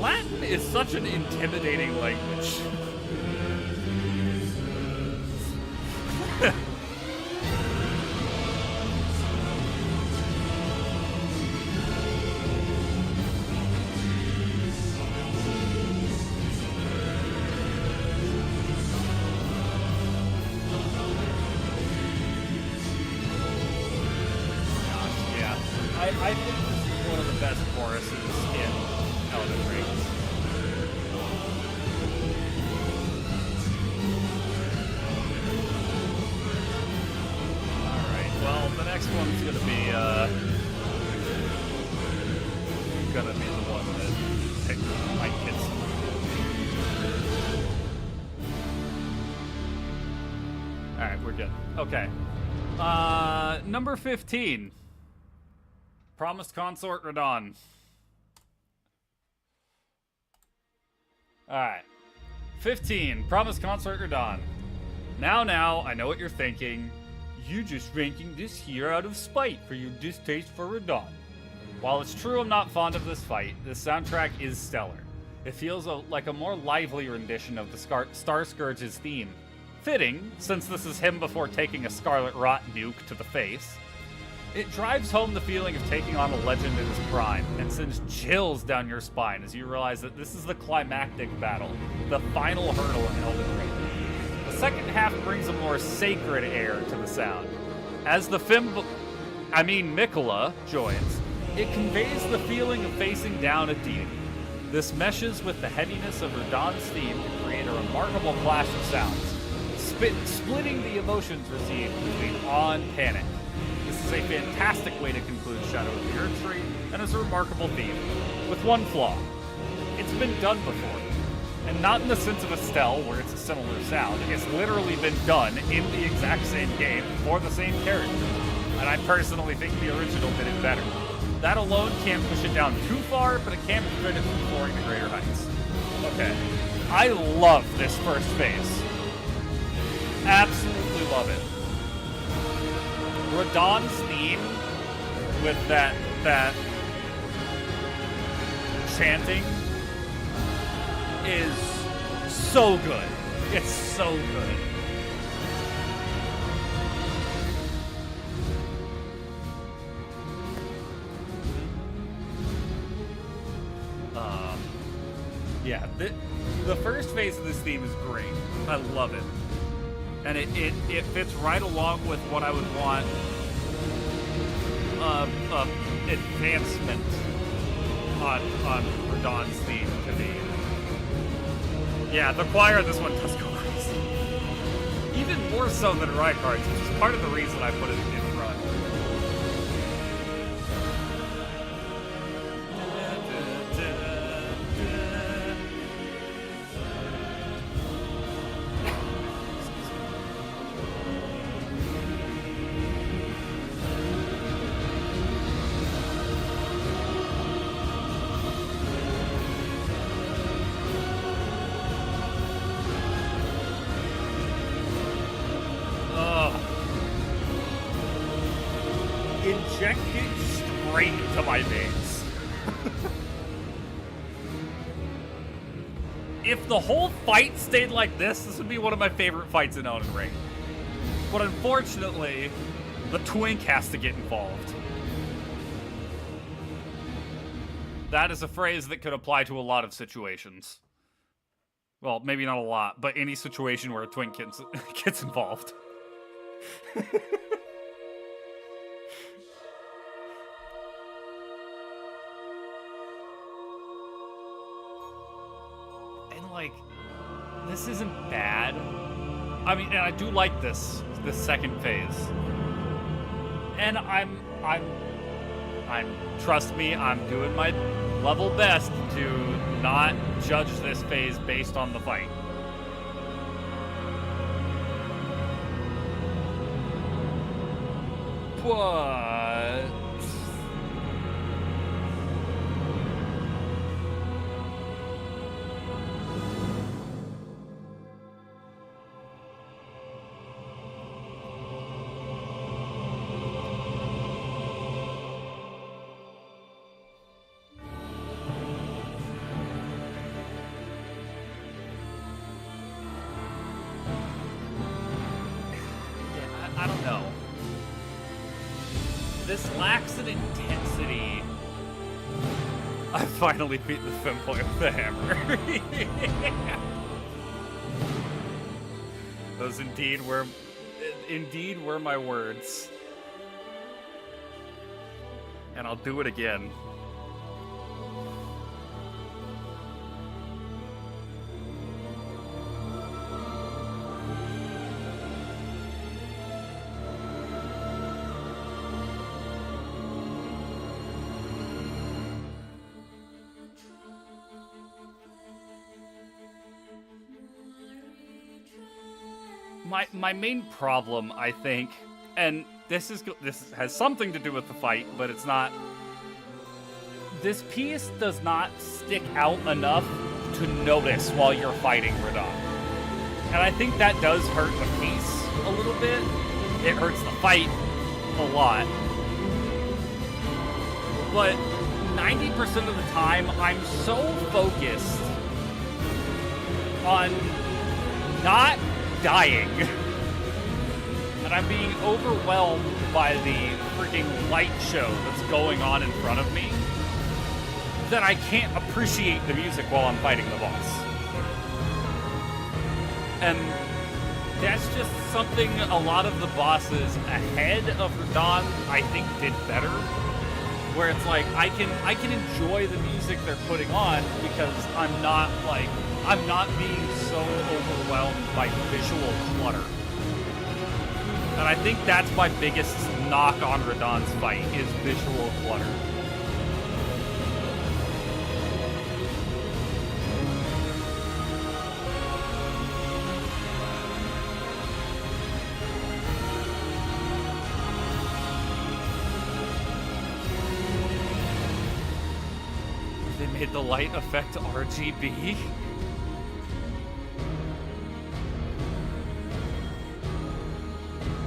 S1: Latin is such an intimidating language. I think this is one of the best choruses in Elden Ring. Alright, well, the next one's gonna be the one that might hit some. Alright, we're good. Okay. Number 15. Promised Consort Radon. Alright. 15. Promised Consort Radon. Now, I know what you're thinking. You just ranking this here out of spite for your distaste for Radon. While it's true I'm not fond of this fight, this soundtrack is stellar. It feels like a more lively rendition of the Star Scourge's theme. Fitting, since this is him before taking a Scarlet Rot nuke to the face. It drives home the feeling of taking on a legend in his prime, and sends chills down your spine as you realize that this is the climactic battle, the final hurdle in Elden Ring. The second half brings a more sacred air to the sound. As the Mikola joins, it conveys the feeling of facing down a deity. This meshes with the heaviness of Radon's theme to create a remarkable clash of sounds, splitting the emotions received between awe and panic. This is a fantastic way to conclude Shadow of the Earth Tree, and is a remarkable theme, with one flaw. It's been done before, and not in the sense of Estelle, where it's a similar sound. It's literally been done in the exact same game for the same character, and I personally think the original did it better. That alone can't push it down too far, but it can prevent it from soaring to greater heights. Okay, I love this first phase. Absolutely love it. Radon's theme with that chanting is so good. It's so good. Yeah, the first phase of this theme is great. I love it. And it fits right along with what I would want advancement on Radon's theme to be. Yeah, the choir in this one does go crazy. Even more so than Reinhardt's, which is part of the reason I put it in front. Injected straight into my veins. If the whole fight stayed like this would be one of my favorite fights in Elden Ring. But unfortunately, the twink has to get involved. That is a phrase that could apply to a lot of situations. Well, maybe not a lot, but any situation where a twink gets involved. Like, this isn't bad. I mean, and I do like this second phase. And I'm trust me, I'm doing my level best to not judge this phase based on the fight. But I don't know. This lacks an intensity. I finally beat the Femboy with the hammer. Those indeed were my words. And I'll do it again. My main problem, I think, and this has something to do with the fight, but it's not. This piece does not stick out enough to notice while you're fighting Radahn. And I think that does hurt the piece a little bit. It hurts the fight a lot. But 90% of the time, I'm so focused on not dying. And I'm being overwhelmed by the freaking light show that's going on in front of me that I can't appreciate the music while I'm fighting the boss. And that's just something a lot of the bosses ahead of Radahn, I think, did better. Where it's like, I can enjoy the music they're putting on because I'm not being so overwhelmed by visual clutter. And I think that's my biggest knock on Radahn's fight, is visual clutter. They made the light effect RGB?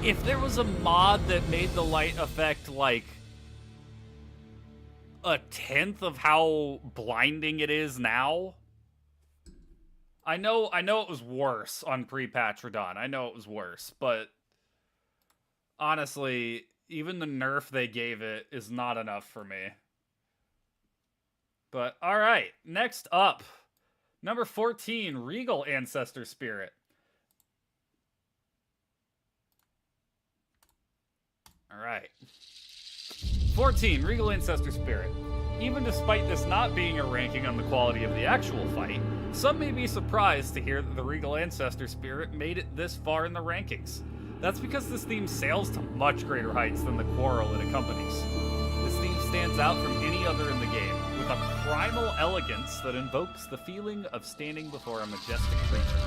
S1: If there was a mod that made the light effect like a tenth of how blinding it is now, I know it was worse on pre-patch Radahn. I know it was worse, but honestly, even the nerf they gave it is not enough for me. But all right, next up, number 14, Regal Ancestor Spirit. Alright. 14, Regal Ancestor Spirit. Even despite this not being a ranking on the quality of the actual fight, Some may be surprised to hear that the Regal Ancestor Spirit made it this far in the rankings. That's because this theme sails to much greater heights than the quarrel it accompanies. This theme stands out from any other in the game, with a primal elegance that invokes the feeling of standing before a majestic creature.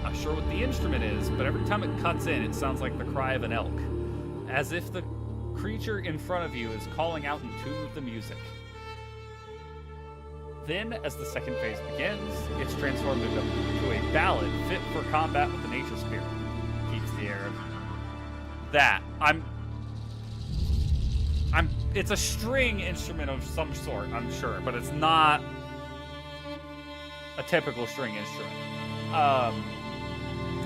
S1: Not sure what the instrument is, but every time it cuts in, it sounds like the cry of an elk, as if the creature in front of you is calling out in tune with the music. Then, as the second phase begins, it's transformed into a ballad fit for combat with the nature spirit. Keeps the air of that. It's a string instrument of some sort, I'm sure, but it's not a typical string instrument.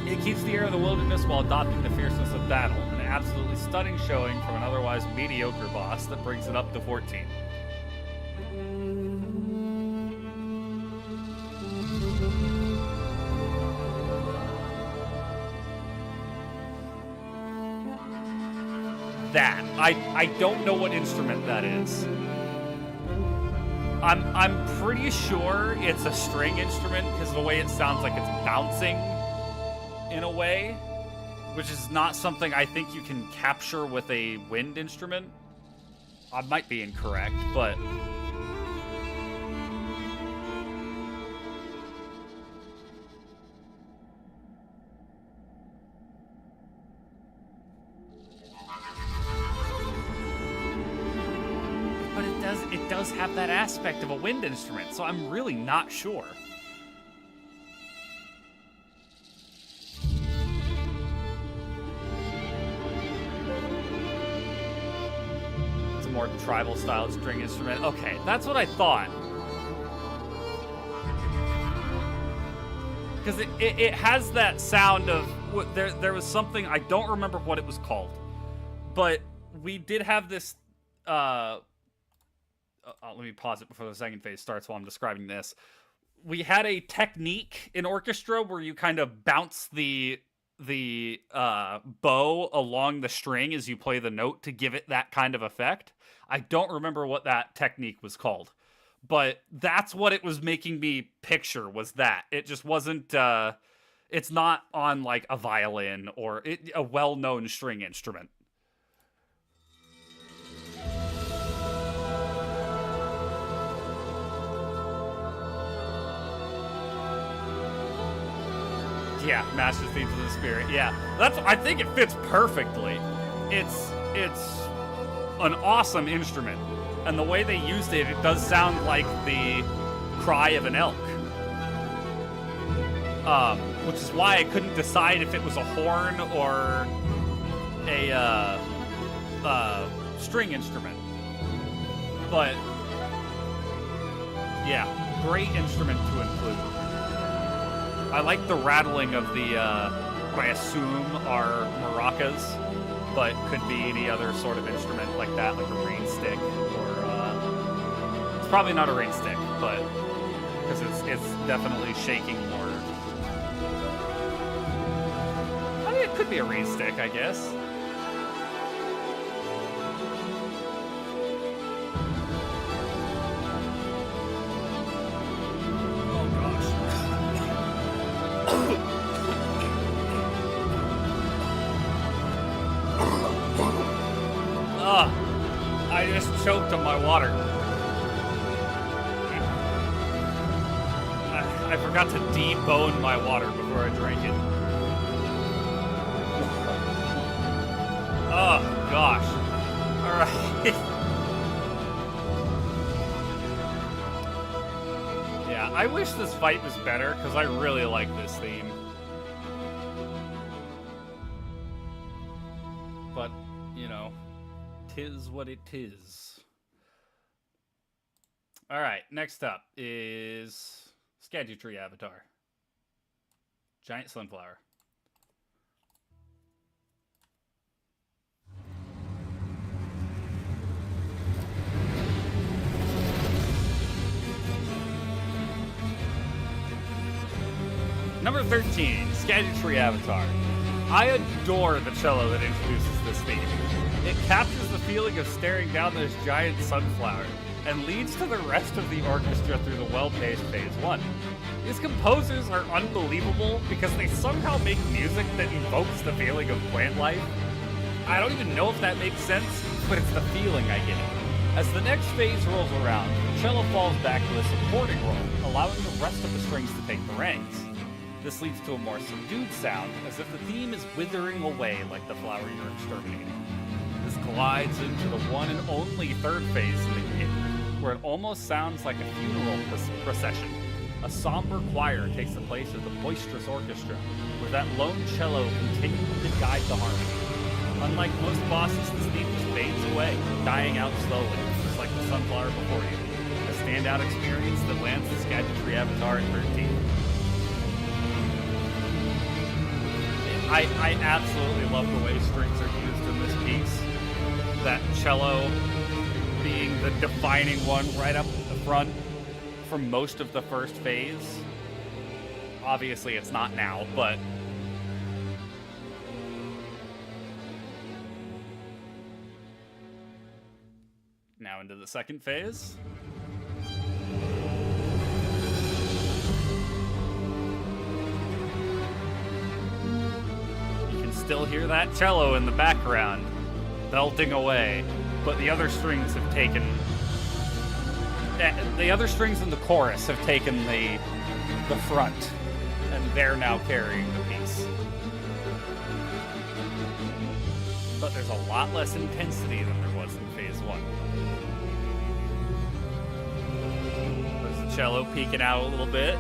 S1: It keeps the air of the wilderness while adopting the fierceness of battle, an absolutely stunning showing from an otherwise mediocre boss that brings it up to 14. That. I don't know what instrument that is. I'm pretty sure it's a string instrument because of the way it sounds like it's bouncing in a way, which is not something I think you can capture with a wind instrument. I might be incorrect, but it does have that aspect of a wind instrument, so I'm really not sure. It's a more tribal style string instrument. Okay, that's what I thought. Because it has that sound of there was something, I don't remember what it was called, but we did have this let me pause it before the second phase starts while I'm describing this. We had a technique in orchestra where you kind of bounce the bow along the string as you play the note to give it that kind of effect. I don't remember what that technique was called, but that's what it was making me picture, was that. It just wasn't, it's not on like a violin or a well-known string instrument. Yeah, Master Themes of the Spirit. Yeah, I think it fits perfectly. It's an awesome instrument, and the way they used it, it does sound like the cry of an elk. Which is why I couldn't decide if it was a horn or a string instrument. But yeah, great instrument to include. I like the rattling of the, what I assume are maracas, but could be any other sort of instrument like that, like a rain stick, or, it's probably not a rain stick, but, because it's definitely shaking more. I mean, it could be a rain stick, I guess. I just choked on my water. I forgot to debone my water before I drank it. Oh, gosh. Alright. Yeah, I wish this fight was better, because I really like this theme. But, you know, 'tis what it is. Alright, next up is Skagitry Avatar. Giant Sunflower. Number 13, Skagitry Avatar. I adore the cello that introduces this theme. It captures the feeling of staring down this giant sunflower. and leads to the rest of the orchestra through the well-paced phase 1. These composers are unbelievable because they somehow make music that evokes the feeling of plant life. I don't even know if that makes sense, but it's the feeling I get. As the next phase rolls around, the cello falls back to a supporting role, allowing the rest of the strings to take the reins. This leads to a more subdued sound, as if the theme is withering away like the flower you're exterminating. This glides into the one and only third phase in the game, where it almost sounds like a funeral procession. A somber choir takes the place of the boisterous orchestra, with that lone cello continuing to guide the harmony. Unlike most bosses, this theme just fades away, dying out slowly, just like the sunflower before you. A standout experience that lands the Gadgetry Avatar at 13. I absolutely love the way strings are used in this piece. That cello being the defining one right up the front for most of the first phase. Obviously, it's not now, but now into the second phase. You can still hear that cello in the background belting away, but the other strings have taken... The other strings in the chorus have taken the front, and they're now carrying the piece. But there's a lot less intensity than there was in phase 1. There's the cello peeking out a little bit.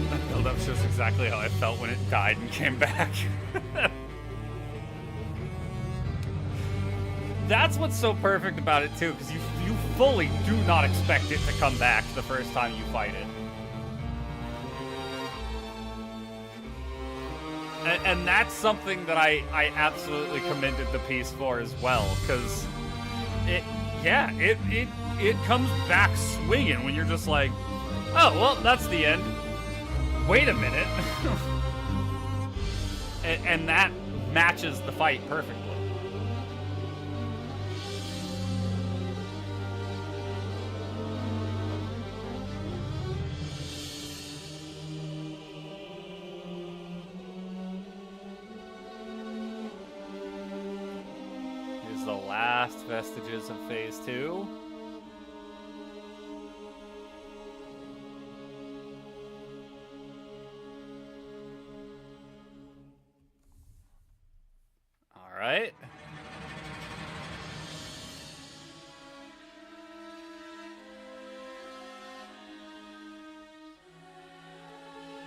S1: That build-up shows exactly how I felt when it died and came back. That's what's so perfect about it, too, because you fully do not expect it to come back the first time you fight it. And that's something that I absolutely commended the piece for as well, because it comes back swinging when you're just like, oh, well, that's the end. Wait a minute. and that matches the fight perfectly. The last vestiges of phase 2. All right.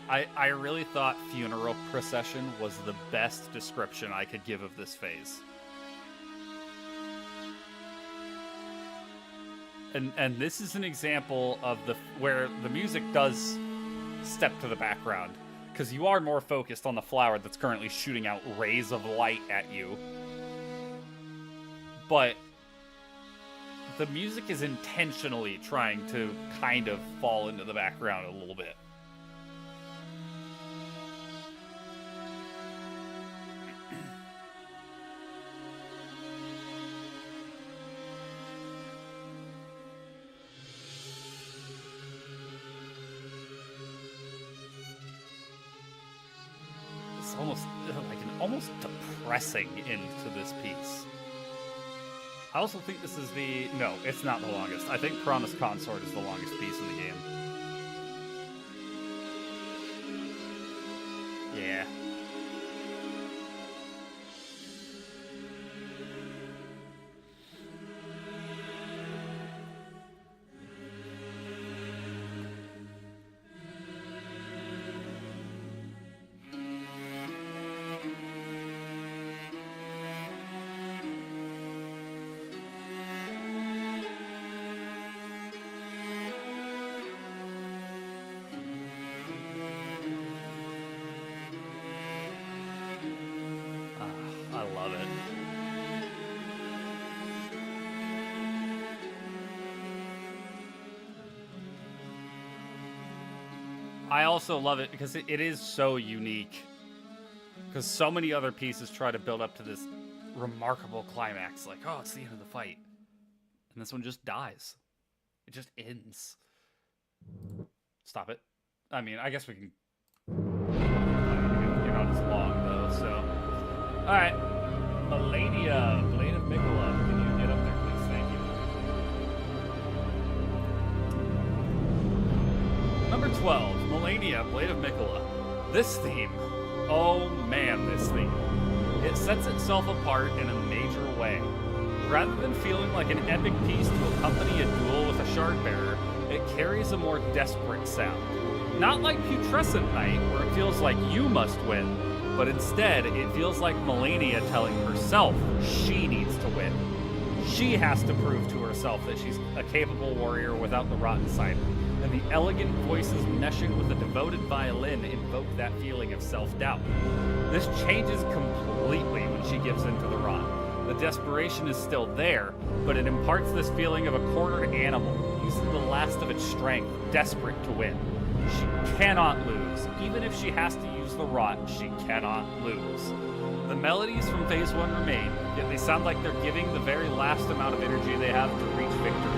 S1: I really thought funeral procession was the best description I could give of this phase. And this is an example of where the music does step to the background, because you are more focused on the flower that's currently shooting out rays of light at you. But the music is intentionally trying to kind of fall into the background a little bit. Almost depressing into this piece. I also think this is no, it's not the longest. I think Promised Consort is the longest piece in the game. Yeah. I also love it because it is so unique. Because so many other pieces try to build up to this remarkable climax. Like, oh, it's the end of the fight. And this one just dies. It just ends. Stop it. I mean, I guess we can... You're not as long, though, so... Alright. Melania, Blade of Mikola. Can you get up there, please? Thank you. Number 12. Melania, Blade of Mikola. This theme. Oh, man, this theme. It sets itself apart in a major way. Rather than feeling like an epic piece to accompany a duel with a shard-bearer, it carries a more desperate sound. Not like Putrescent Knight, where it feels like you must win, but instead, it feels like Melania telling herself she needs to win. She has to prove to herself that she's a capable warrior without the rot inside her, and the elegant voices meshing with a devoted violin invoke that feeling of self-doubt. This changes completely when she gives in to the rot. The desperation is still there, but it imparts this feeling of a cornered animal, using the last of its strength, desperate to win. She cannot lose. Even if she has to use the rot, she cannot lose. The melodies from Phase 1 remain, yet they sound like they're giving the very last amount of energy they have to reach victory.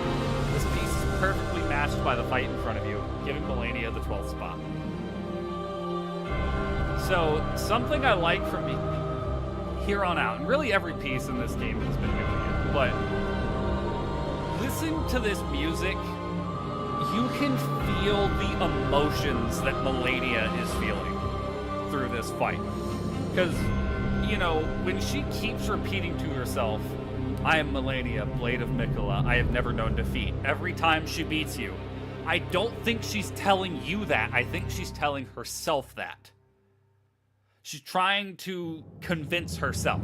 S1: This piece is perfectly matched by the fight in front of you, giving Melania the 12th spot. So, something I like from here on out, and really every piece in this game has been really good, but listen to this music, you can feel the emotions that Melania is feeling through this fight. Because, you know, when she keeps repeating to herself, I am Melania, Blade of Mikola, I have never known defeat, every time she beats you, I don't think she's telling you that, I think she's telling herself that. She's trying to convince herself.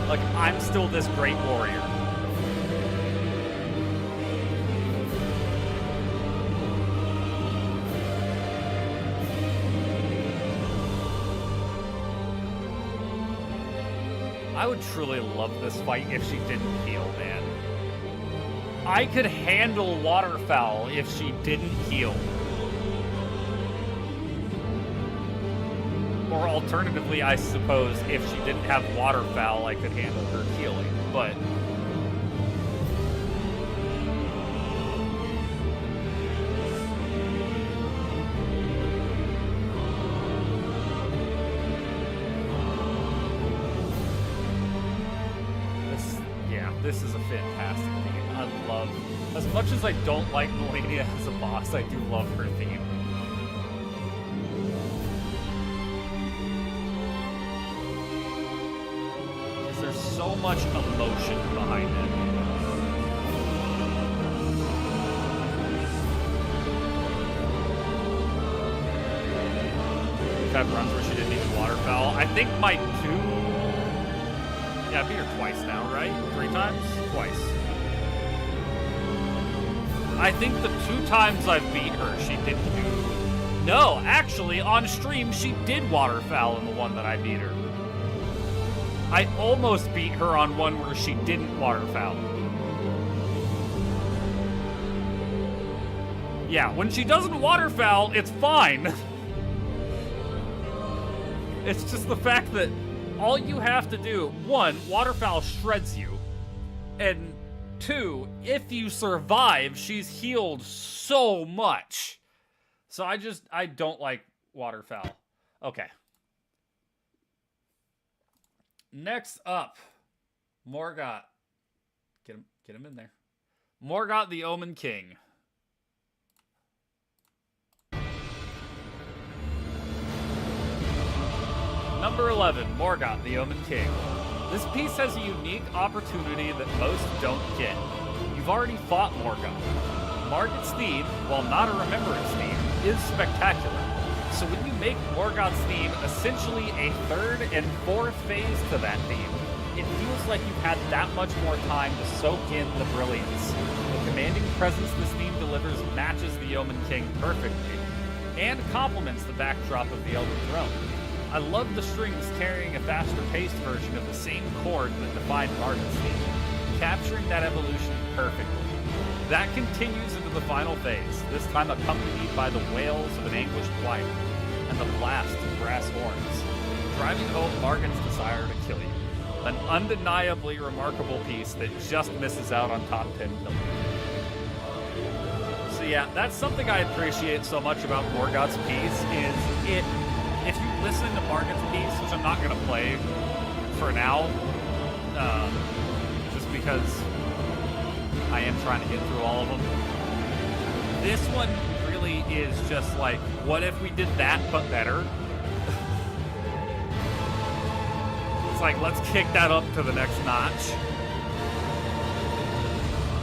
S1: Like, I'm still this great warrior. I would truly love this fight if she didn't heal, man. I could handle Waterfowl if she didn't heal. Or alternatively, I suppose, if she didn't have Waterfowl, I could handle her healing, but... This is a fantastic theme. I love... As much as I don't like Melania as a boss, I do love her theme. There's so much emotion behind it. We've had runs where she didn't even Waterfowl. I think my Yeah, I beat her twice now, right? 3 times? Twice. I think the 2 times I've beat her, she didn't do... No, actually, on stream, she did Waterfowl in the one that I beat her. I almost beat her on one where she didn't Waterfowl. Yeah, when she doesn't Waterfowl, it's fine. It's just the fact that all you have to do, 1, Waterfowl shreds you, and 2, if you survive, she's healed so much. So I don't like Waterfowl. Okay. Next up, Morgott. Get him in there. Morgott the Omen King. Number 11, Morgott the Omen King. This piece has a unique opportunity that most don't get. You've already fought Morgott. Morgott's theme, while not a remembrance theme, is spectacular. So when you make Morgott's theme essentially a 3rd and 4th phase to that theme, it feels like you've had that much more time to soak in the brilliance. The commanding presence this theme delivers matches the Omen King perfectly, and complements the backdrop of the Elden Throne. I love the strings carrying a faster-paced version of the same chord that defined Morgott's theme, capturing that evolution perfectly. That continues into
S2: into the final phase, this time accompanied by the wails of an anguished choir and the blast of brass horns, driving home Margaret's desire to kill you. An undeniably remarkable piece that just misses out on top 10 million. So yeah, that's something I appreciate so much about Morgoth's piece, is if you listen to Margaret's piece, which I'm not going to play for now, just because I am trying to get through all of them. This one really is just like, what if we did that but better? It's like, let's kick that up to the next notch.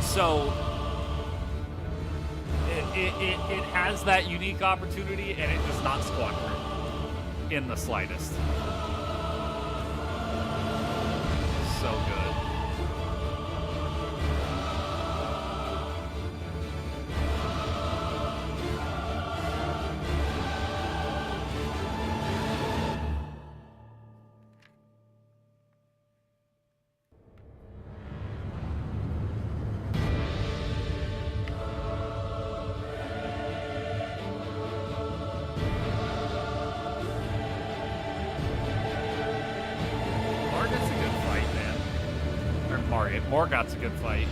S2: So it has that unique opportunity, and it does not squander it in the slightest. So good. Morgoth's a good fight.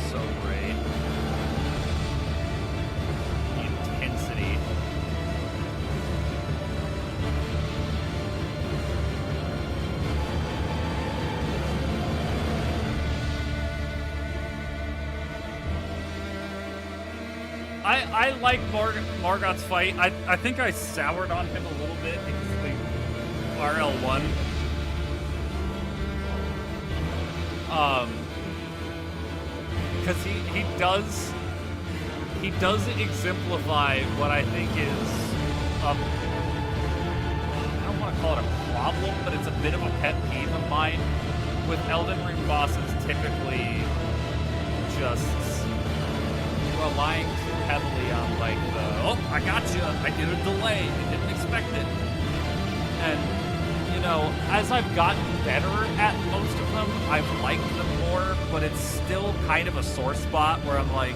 S2: So great. Intensity. I like Morgoth's fight. I think I soured on him a little bit because of the RL1. Because he does exemplify what I think is I don't want to call it a problem, but it's a bit of a pet peeve of mine with Elden Ring bosses typically just relying heavily on like oh, I got you, I did a delay, I didn't expect it. And you know, as I've gotten better at most of them, I've liked them more, but it's still kind of a sore spot where I'm like,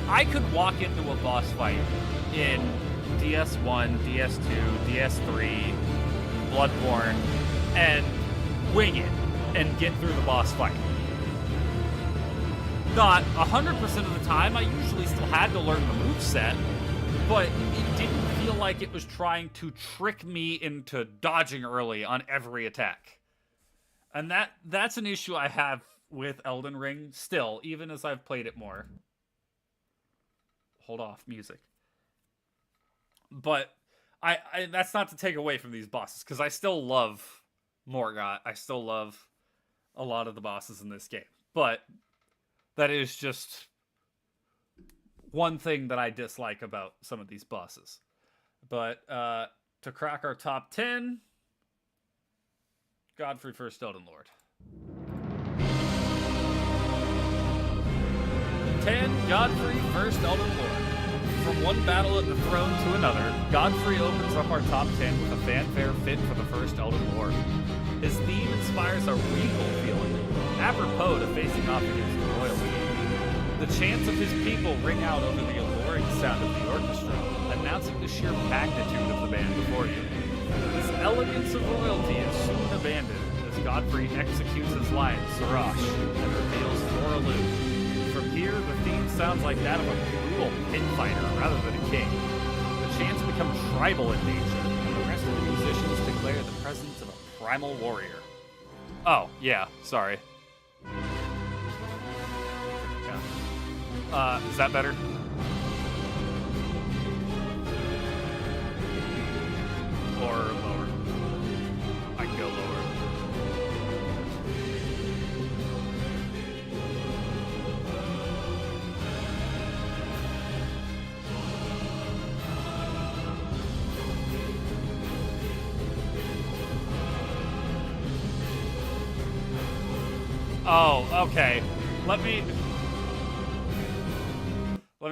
S2: I could walk into a boss fight in DS1, DS2, DS3, Bloodborne, and wing it and get through the boss fight. Not 100% of the time, I usually still had to learn the moveset, but it didn't feel like it was trying to trick me into dodging early on every attack. And that's an issue I have with Elden Ring still, even as I've played it more. Hold off, music. But I that's not to take away from these bosses, because I still love Morgoth. I still love a lot of the bosses in this game. But that is just one thing that I dislike about some of these bosses. But to crack our top 10, Godfrey First Elden Lord. 10, Godfrey First Elden Lord. From one battle at the throne to another, Godfrey opens up our top 10 with a fanfare fit for the First Elden Lord. His theme inspires a regal feeling, apropos to facing off against royalty. The chants of his people ring out over the alluring sound of the orchestra, announcing the sheer magnitude of the band before you. This elegance of royalty is soon abandoned as Godfrey executes his lion, Sirach, and reveals Thoraloo. From here, the theme sounds like that of a brutal pit fighter rather than a king. The chants become tribal in nature, and the rest of the musicians declare the presence of a primal warrior. Oh, yeah, sorry. Is that better? Or lower? I can go lower. Oh, okay. Let me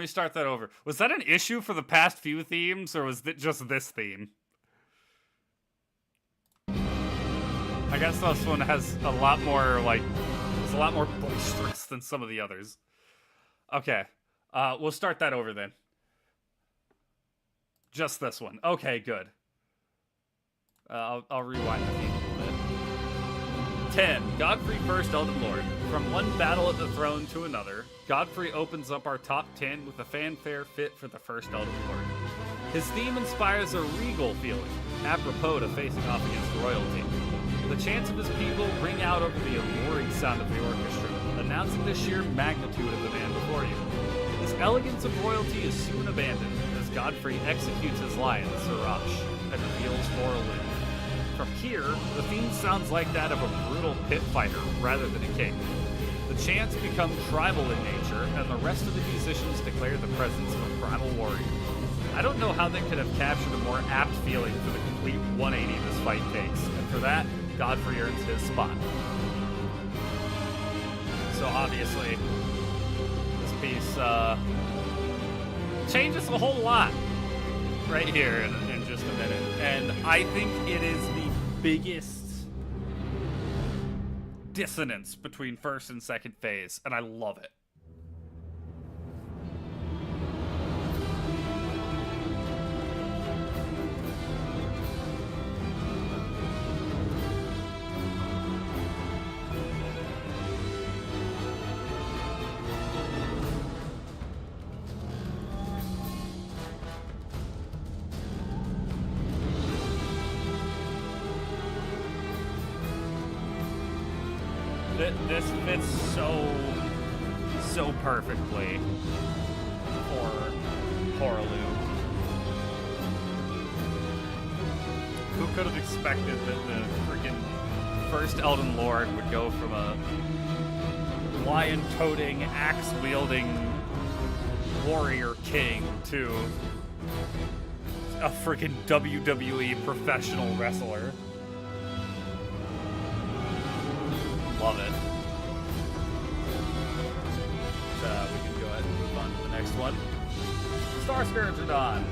S1: Let me start that over. Was that an issue for the past few themes, or was it just this theme? I guess this one has a lot more, like, it's a lot more boisterous than some of the others. Okay, we'll start that over then. Just this one. Okay, good. I'll rewind the theme a little bit. 10. Godfrey, first Elden Lord. From one battle at the throne to another, Godfrey opens up our top 10 with a fanfare fit for the first Elden Lord. His theme inspires a regal feeling, apropos to facing off against royalty. The chants of his people ring out over the alluring sound of the orchestra, announcing the sheer magnitude of the man before you. This elegance of royalty is soon abandoned, as Godfrey executes his lion, Sirach, and reveals Elden. From here, the theme sounds like that of a brutal pit fighter rather than a king. The chants become tribal in nature, and the rest of the musicians declare the presence of a primal warrior. I don't know how they could have captured a more apt feeling for the complete 180 this fight takes, and for that, Godfrey earns his spot. So obviously, this piece changes a whole lot right here in just a minute, and I think it is the biggest dissonance between first and second phase, and I love it. This fits so perfectly for Horaloo. Who could have expected that the freaking first Elden Lord would go from a lion-toting, axe-wielding warrior king to a freaking WWE professional wrestler? Love it. We can go ahead and move on to the next one. Star Scourger Dawn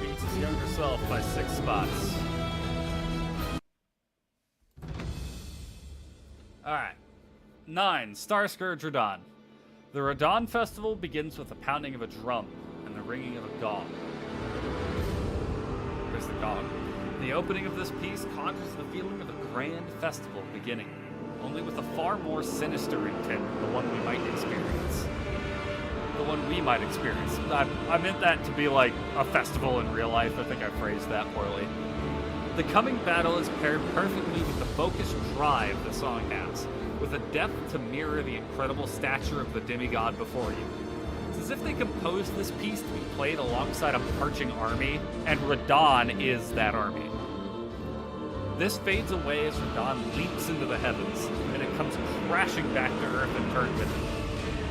S1: beats his younger self by 6 spots. Alright. 9. Star Scourger Dawn. The Radon Festival begins with the pounding of a drum and the ringing of a gong. Where's the gong? The opening of this piece conjures the feeling of a grand festival beginning, only with a far more sinister intent than the one we might experience. I meant that to be like a festival in real life. I think I phrased that poorly. The coming battle is paired perfectly with the focused drive the song has, with a depth to mirror the incredible stature of the demigod before you. It's as if they composed this piece to be played alongside a marching army, and Radon is that army. This fades away as Radon leaps into the heavens, and it comes crashing back to Earth and Turnpin.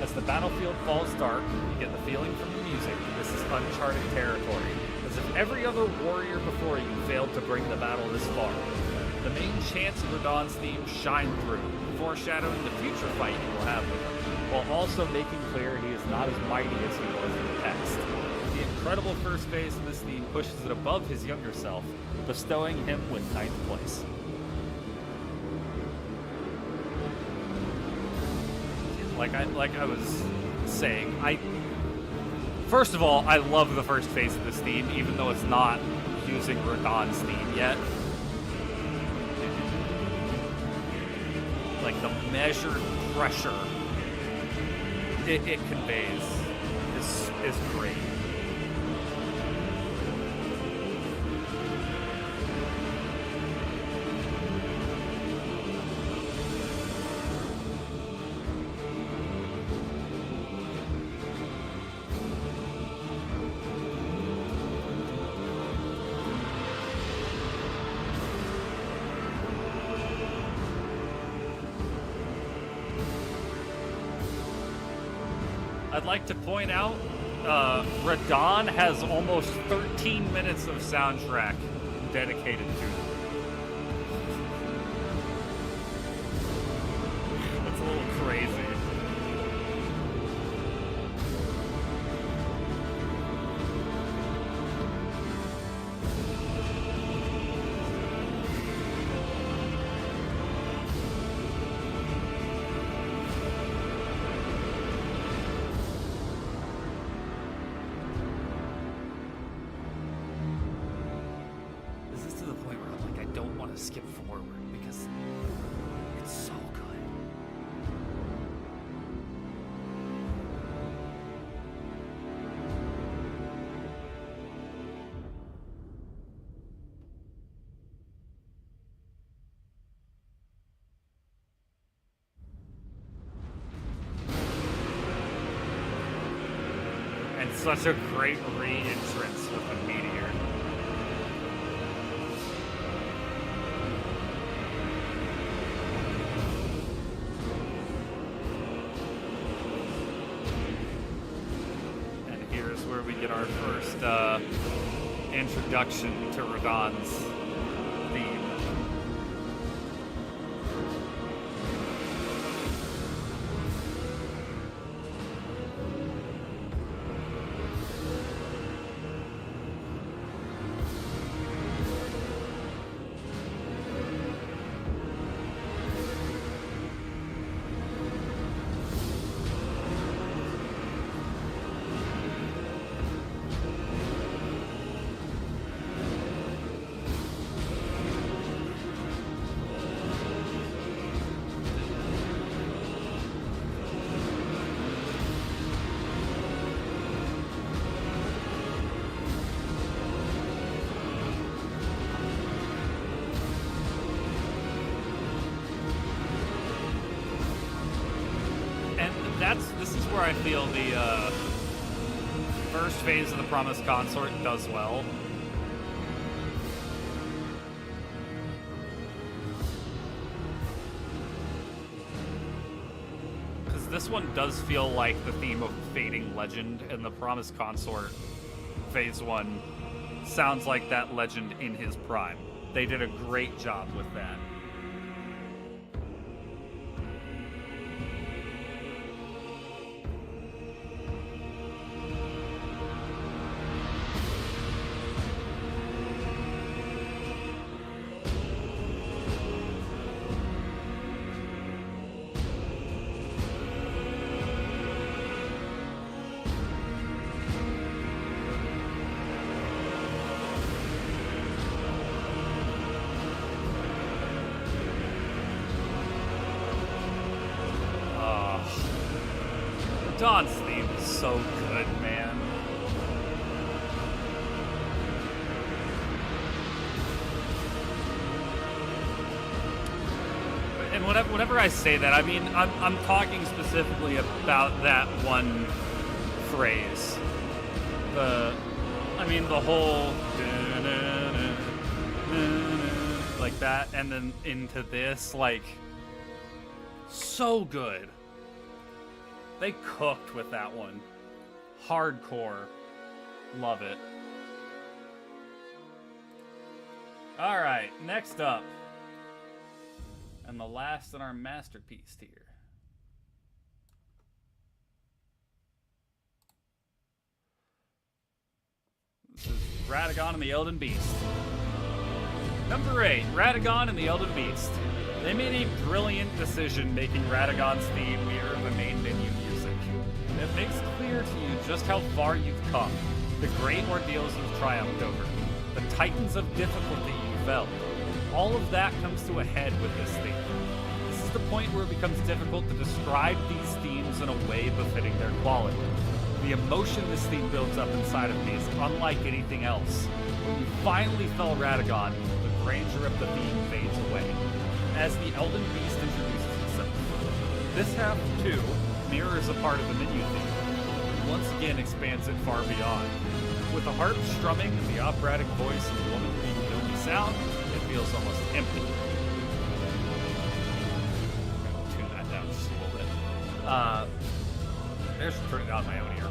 S1: As the battlefield falls dark, you get the feeling from the music that this is uncharted territory, as if every other warrior before you failed to bring the battle this far. The main chants of Radon's theme shine through, foreshadowing the future fight you will have with him, while also making clear he is not as mighty as he was in the text. The incredible first phase of this theme pushes it above his younger self, bestowing him with 9th place. Like I was saying, first of all, I love the first phase of this theme, even though it's not using Radon's theme yet. Like the measured pressure it conveys is great. I'd like to point out, Radon has almost 13 minutes of soundtrack dedicated to it. That's a little crazy.
S2: to the point where I'm like, I don't want to skip forward because it's so good. And such a great re-entrance with a meteor. And here's where we get our first introduction to Radagon's theme. This is where I feel the first phase of the Promised Consort does well. Because this one does feel like the theme of fading legend, and the Promised Consort phase 1 sounds like that legend in his prime. They did a great job with that. Dawn's theme is so good, man. And whenever I say that, I mean I'm talking specifically about that one phrase. The whole like that, and then into this, like, so good. They cooked with that one. Hardcore. Love it. Alright, next up. And the last in our masterpiece tier. This is Radagon and the Elden Beast. Number 8, Radagon and the Elden Beast. They made a brilliant decision making Radagon's theme mirror the main menu music. It makes clear to you just how far you've come, the great ordeals you've triumphed over, the titans of difficulty you felt. All of that comes to a head with this theme. This is the point where it becomes difficult to describe these themes in a way befitting their quality. The emotion this theme builds up inside of me is unlike anything else. When you finally fell Radagon, the grandeur of the theme fades away, as the Elden Beast introduces itself. This half, too, mirrors a part of the menu theme, and once again expands it far beyond. With the harp strumming and the operatic voice of the woman being the only sound, it feels almost empty. I'm going to tune that down just a little bit. There's turn it down my own ear.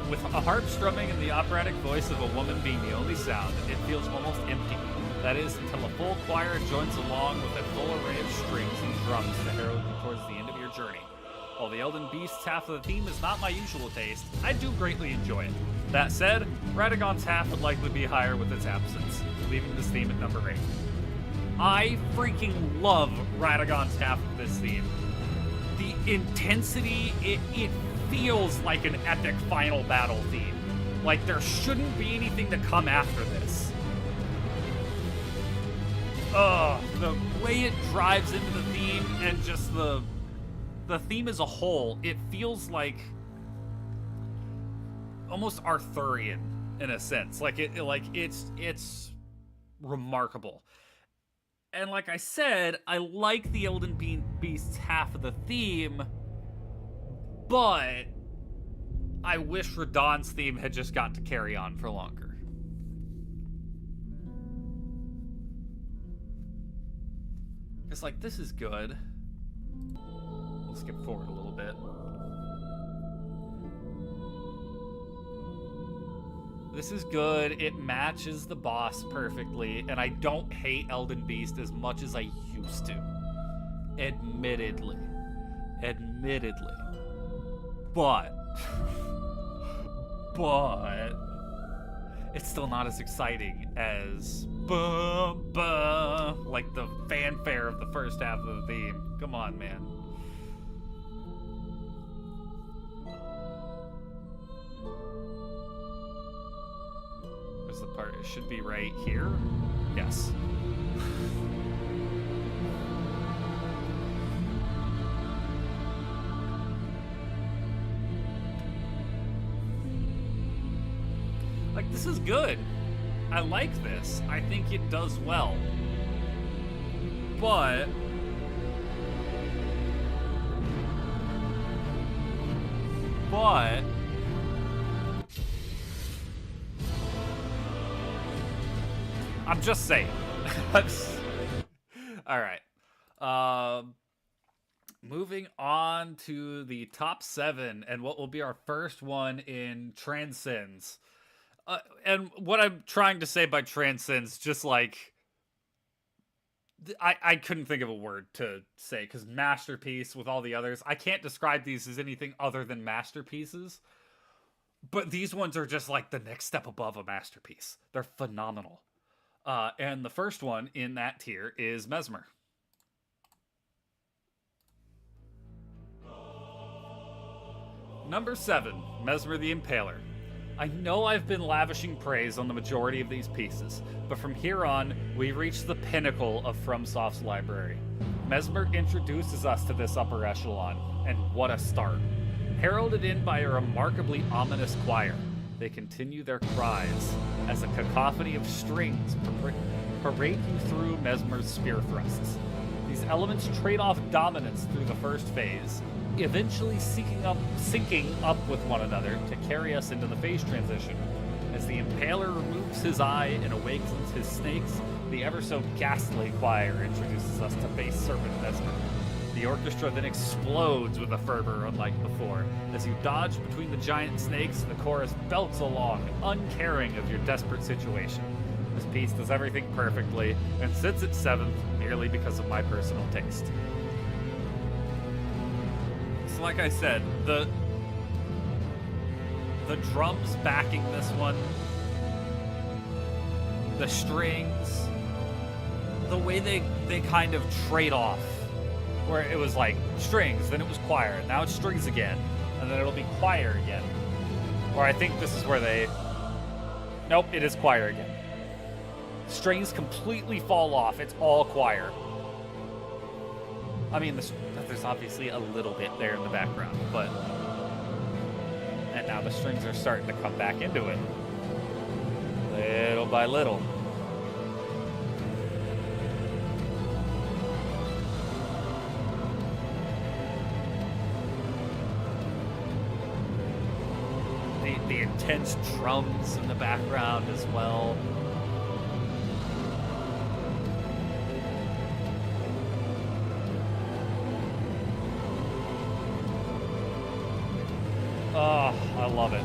S2: With a harp strumming and the operatic voice of a woman being the only sound, it feels almost empty. That is, until a full choir joins along with a full array of strings and drums to herald you towards the end of your journey. While the Elden Beast's half of the theme is not my usual taste, I do greatly enjoy it. That said, Radagon's half would likely be higher with its absence, leaving this theme at number 8. I freaking love Radagon's half of this theme. The intensity, it feels like an epic final battle theme. Like, there shouldn't be anything to come after this. The way it drives into the theme and just the theme as a whole, it feels like almost Arthurian in a sense. Like it's remarkable. And like I said, I like the Elden Beast's half of the theme, but I wish Radahn's theme had just got to carry on for longer. It's like, this is good. We'll skip forward a little bit. This is good. It matches the boss perfectly, and I don't hate Elden Beast as much as I used to. Admittedly. But it's still not as exciting as like the fanfare of the first half of the theme. Come on, man. Where's the part? It should be right here. Yes. Like, this is good. I like this. I think it does well. But I'm just saying. All right. Moving on to the top 7 and what will be our first one in Transcends. And what I'm trying to say by transcends, just like, I couldn't think of a word to say, because masterpiece with all the others, I can't describe these as anything other than masterpieces. But these ones are just like the next step above a masterpiece. They're phenomenal. And the first one in that tier is Mesmer. Number 7, Mesmer the Impaler. I know I've been lavishing praise on the majority of these pieces, but from here on, we reach the pinnacle of FromSoft's library. Mesmer introduces us to this upper echelon, and what a start. Heralded in by a remarkably ominous choir, they continue their cries as a cacophony of strings parade you through Mesmer's spear thrusts. These elements trade off dominance through the first phase, eventually syncing up with one another to carry us into the phase transition. As the Impaler removes his eye and awakens his snakes, the ever-so-ghastly choir introduces us to base Serpent Mesmer. The orchestra then explodes with a fervor unlike before. As you dodge between the giant snakes, the chorus belts along, uncaring of your desperate situation. This piece does everything perfectly, and sits at 7th merely because of my personal taste. Like I said, the drums backing this one, the strings, the way they kind of trade off, where it was like strings, then it was choir, and now it's strings again, and then it'll be choir again. Or I think this is where nope, it is choir again. Strings completely fall off, it's all choir. I mean, there's obviously a little bit there in the background, but... And now the strings are starting to come back into it. Little by little. The intense drums in the background as well. Oh, I love it.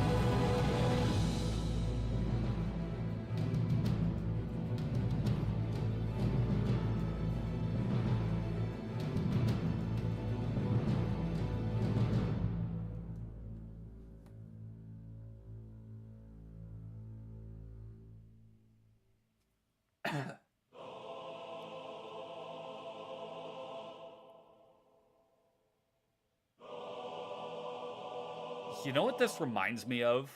S2: You know what this reminds me of?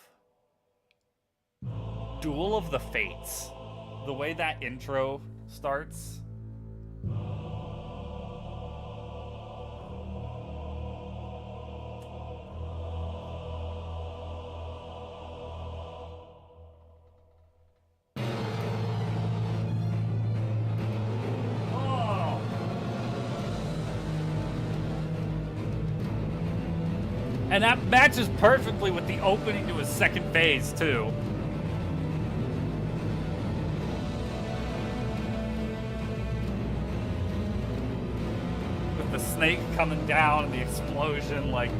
S2: Duel of the Fates. The way that intro starts. And that matches perfectly with the opening to his second phase, too. With the snake coming down and the explosion, like...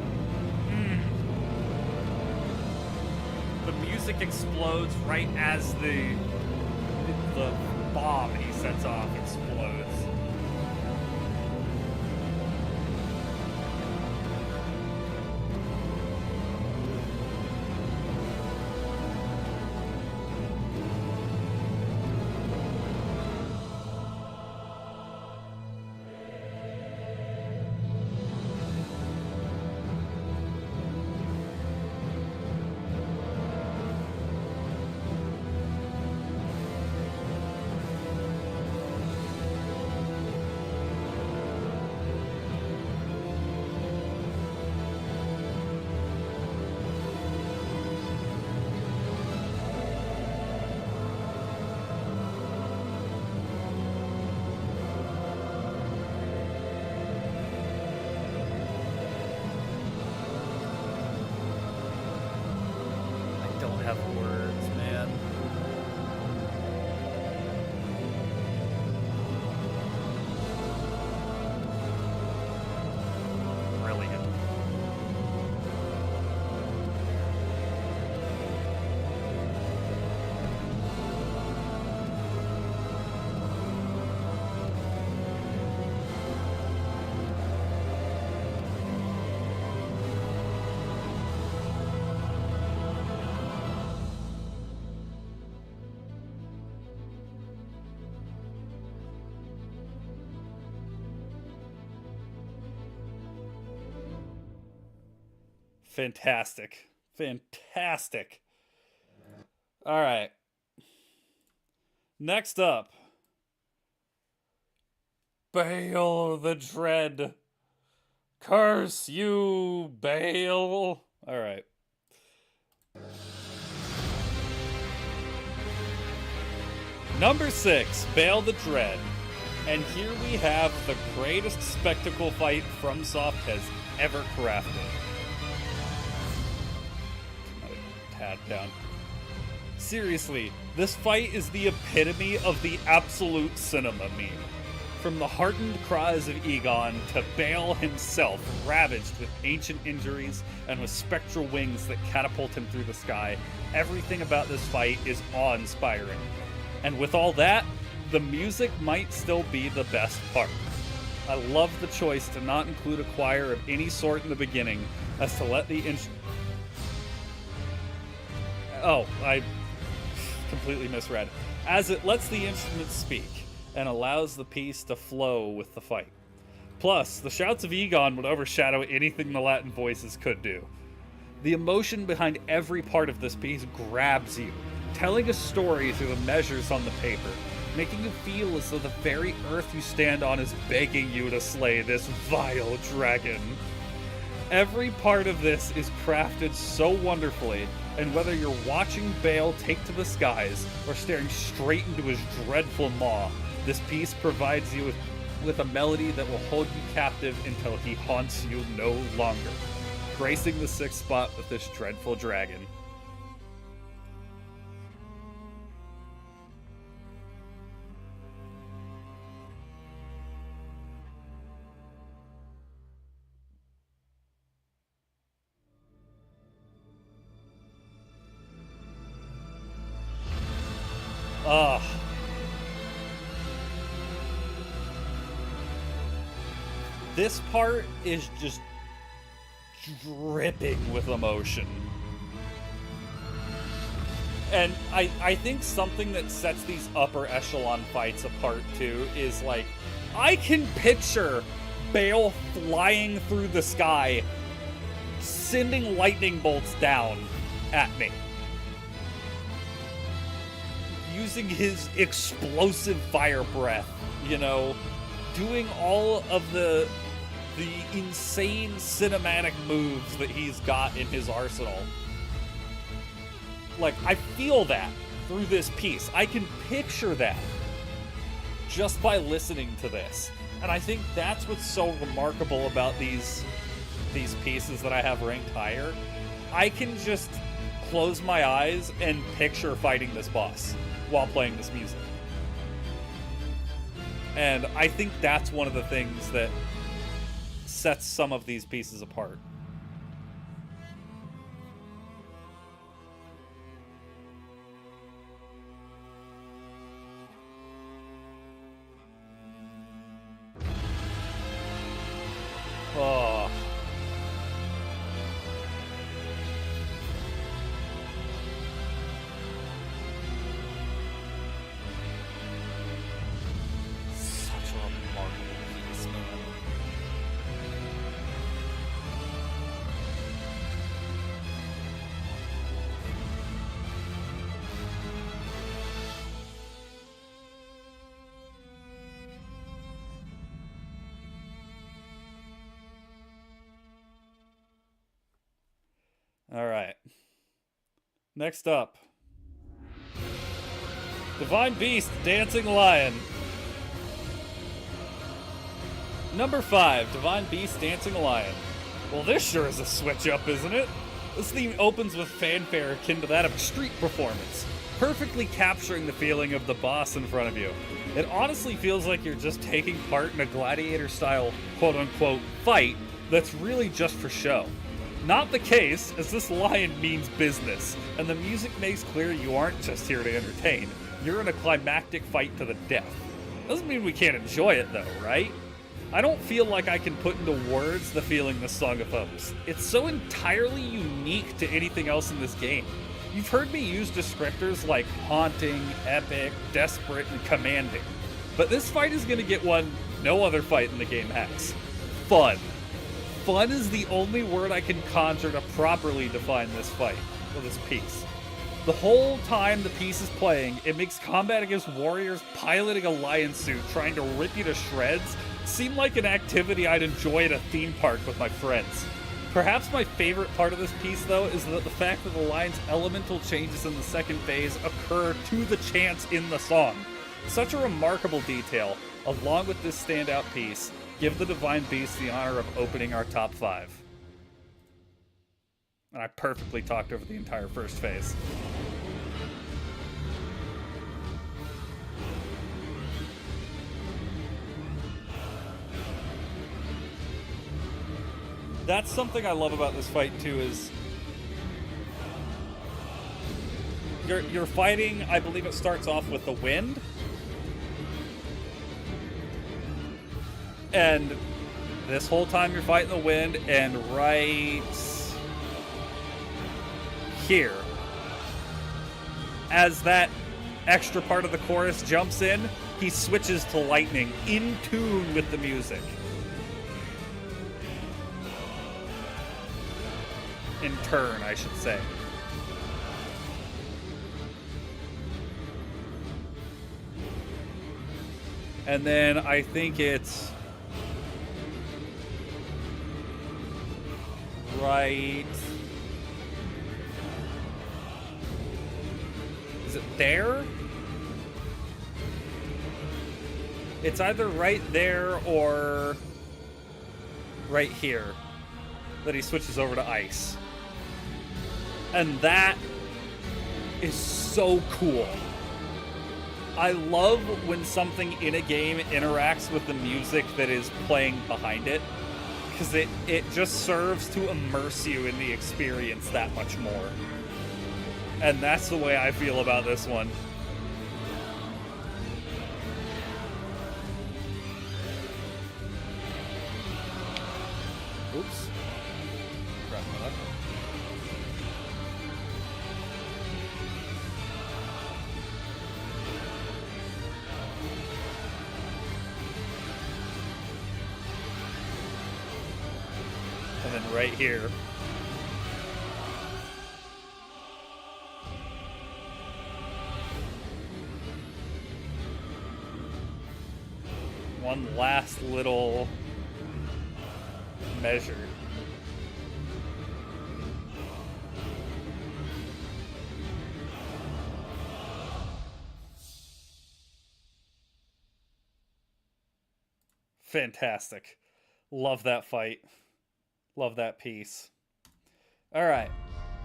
S2: The music explodes right as the bomb he sets off explodes. Have words, man. Brilliant. Fantastic. Fantastic. All right. Next up. Baal the Dread. Curse you, Baal. All right. Number 6, Baal the Dread. And here we have the greatest spectacle fight FromSoft has ever crafted. Tad down. Seriously, this fight is the epitome of the absolute cinema meme. From the heartened cries of Egon to Baal himself, ravaged with ancient injuries and with spectral wings that catapult him through the sky, everything about this fight is awe-inspiring. And with all that, the music might still be the best part. I love the choice to not include a choir of any sort in the beginning, as to let the Oh, I completely misread. As it lets the instruments speak, and allows the piece to flow with the fight. Plus, the shouts of Egon would overshadow anything the Latin voices could do. The emotion behind every part of this piece grabs you, telling a story through the measures on the paper, making you feel as though the very earth you stand on is begging you to slay this vile dragon. Every part of this is crafted so wonderfully, and whether you're watching Baal take to the skies or staring straight into his dreadful maw, this piece provides you with a melody that will hold you captive until he haunts you no longer, gracing the 6th spot with this dreadful dragon. Ugh. This part is just dripping with emotion. And I think something that sets these upper echelon fights apart too is like, I can picture Baal flying through the sky, sending lightning bolts down at me. using his explosive fire breath, you know, doing all of the insane cinematic moves that he's got in his arsenal. Like, I feel that through this piece. I can picture that just by listening to this. And I think that's what's so remarkable about these pieces that I have ranked higher. I can just close my eyes and picture fighting this boss while playing this music. And I think that's one of the things that sets some of these pieces apart. Oh. Such a remarkable piece, man. All right. Next up, Divine Beast, Dancing Lion. Number 5, Divine Beast, Dancing Lion. Well, this sure is a switch up, isn't it? This theme opens with fanfare akin to that of a street performance, perfectly capturing the feeling of the boss in front of you. It honestly feels like you're just taking part in a gladiator-style, quote-unquote, fight that's really just for show. Not the case, as this lion means business, and the music makes clear you aren't just here to entertain. You're in a climactic fight to the death. Doesn't mean we can't enjoy it though, right? I don't feel like I can put into words the feeling this song evokes. It's so entirely unique to anything else in this game. You've heard me use descriptors like haunting, epic, desperate, and commanding. But this fight is gonna get one no other fight in the game has. Fun. Fun is the only word I can conjure to properly define this fight, or this piece. The whole time the piece is playing, it makes combat against warriors piloting a lion suit trying to rip you to shreds seem like an activity I'd enjoy at a theme park with my friends. Perhaps my favorite part of this piece, though, is that the fact that the lion's elemental changes in the second phase occur to the chants in the song. Such a remarkable detail, along with this standout piece, give the Divine Beast the honor of opening our top 5. And I perfectly talked over the entire first phase. That's something I love about this fight too, is you're fighting, I believe it starts off with the wind. And this whole time you're fighting the wind, and right here, as that extra part of the chorus jumps in, he switches to lightning in tune with the music. In turn, I should say. And then I think it's right. Is it there? It's either right there or right here that he switches over to ice. And that is so cool. I love when something in a game interacts with the music that is playing behind it, because it just serves to immerse you in the experience that much more. And that's the way I feel about this one. Oops. Crap, my luck. And then right here. one last little measure. Fantastic. Love that fight. Love that piece. All right.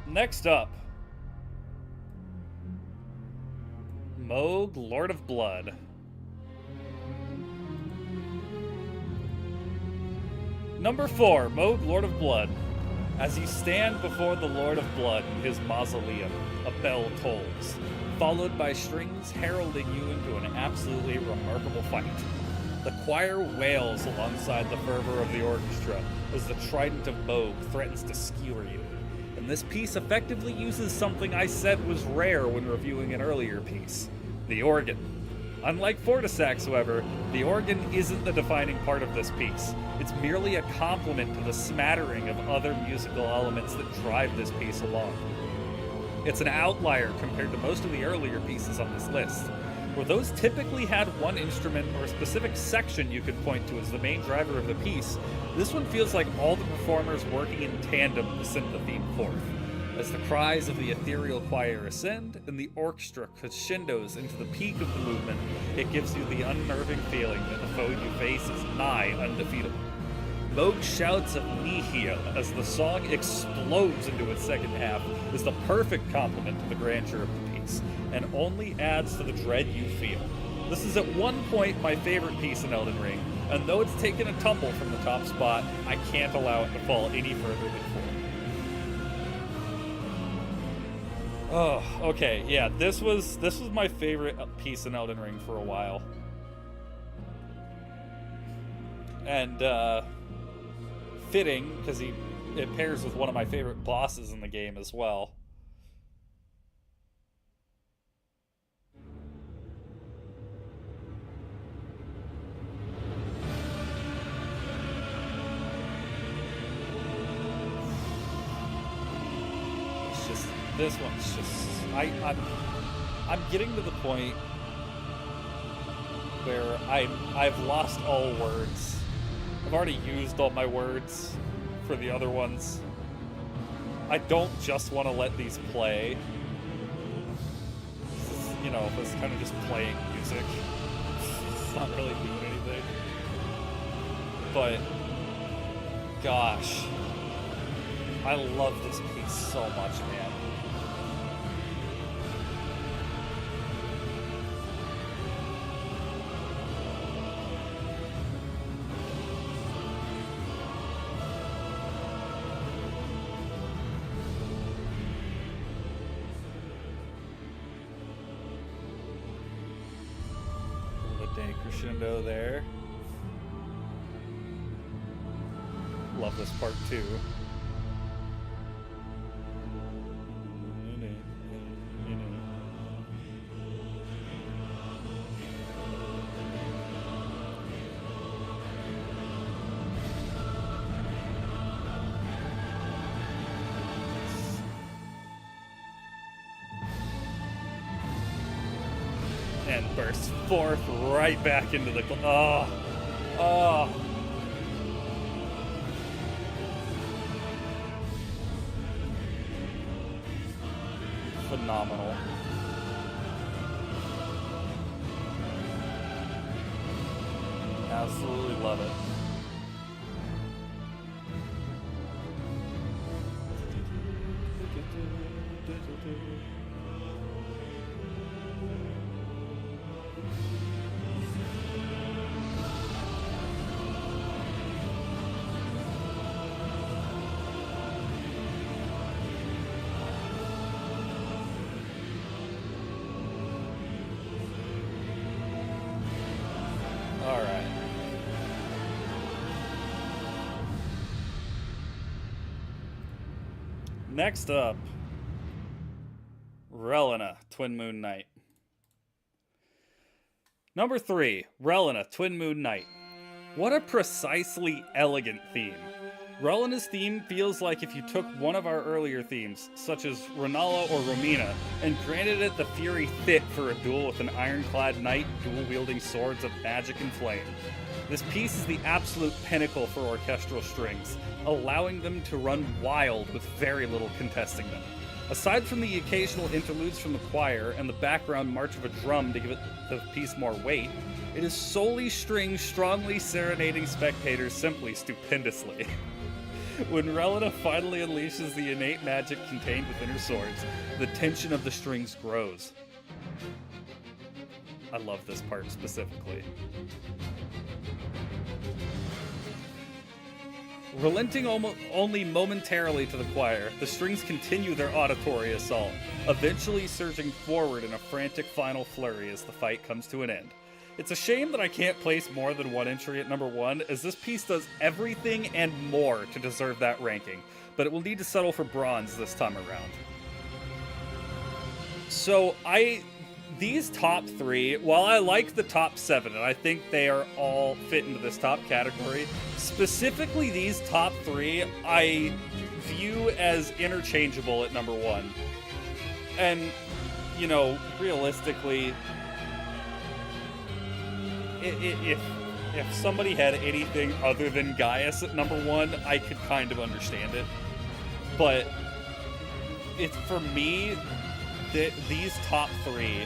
S2: Next up, Moog, Lord of Blood. Number 4, Moog, Lord of Blood. As you stand before the Lord of Blood in his mausoleum, a bell tolls, followed by strings heralding you into an absolutely remarkable fight. The choir wails alongside the fervor of the orchestra as the trident of Moog threatens to skewer you. And this piece effectively uses something I said was rare when reviewing an earlier piece, the organ. Unlike Fortisax, however, the organ isn't the defining part of this piece. It's merely a complement to the smattering of other musical elements that drive this piece along. It's an outlier compared to most of the earlier pieces on this list, where those typically had one instrument or a specific section you could point to as the main driver of the piece. This one feels like all the performers working in tandem to send the theme forth. As the cries of the ethereal choir ascend and the orchestra crescendos into the peak of the movement, it gives you the unnerving feeling that the foe you face is nigh undefeatable. Moog's shouts of nihil as the song explodes into its second half is the perfect complement to the grandeur of the piece, and only adds to the dread you feel. This is at one point my favorite piece in Elden Ring, and though it's taken a tumble from the top spot, I can't allow it to fall any further than 4. Oh, okay, yeah, this was my favorite piece in Elden Ring for a while. And, fitting, because it pairs with one of my favorite bosses in the game as well. It's just, this one's just, I'm getting to the point where I've lost all words. I've already used all my words for the other ones. I don't just want to let these play. This kind of just playing music. It's not really doing anything. But, gosh, I love this piece so much, man. Crescendo there. Love this part too. And bursts forth right back into the... Oh. Phenomenal. Absolutely love it. Alright. Next up, Relina, Twin Moon Night. Number 3, Relina, Twin Moon Night. What a precisely elegant theme.
S1: Relena's theme feels like if you took one of our earlier themes, such as Renala or Romina, and granted it the fury fit for a duel with an ironclad knight dual-wielding swords of magic and flame. This piece is the absolute pinnacle for orchestral strings, allowing them to run wild with very little contesting them. Aside from the occasional interludes from the choir and the background march of a drum to give the piece more weight, it is solely strings strongly serenading spectators simply stupendously. When Relina finally unleashes the innate magic contained within her swords, the tension of the strings grows. I love this part specifically. Relenting only momentarily to the choir, the strings continue their auditory assault, eventually surging forward in a frantic final flurry as the fight comes to an end. It's a shame that I can't place more than one entry at number 1, as this piece does everything and more to deserve that ranking, but it will need to settle for bronze this time around. So these top 3, while I like the top 7, and I think they are all fit into this top category, specifically these top 3 I view as interchangeable at number 1. And, you know, realistically, if somebody had anything other than Gaius at number 1, I could kind of understand it. But it's, for me, these top 3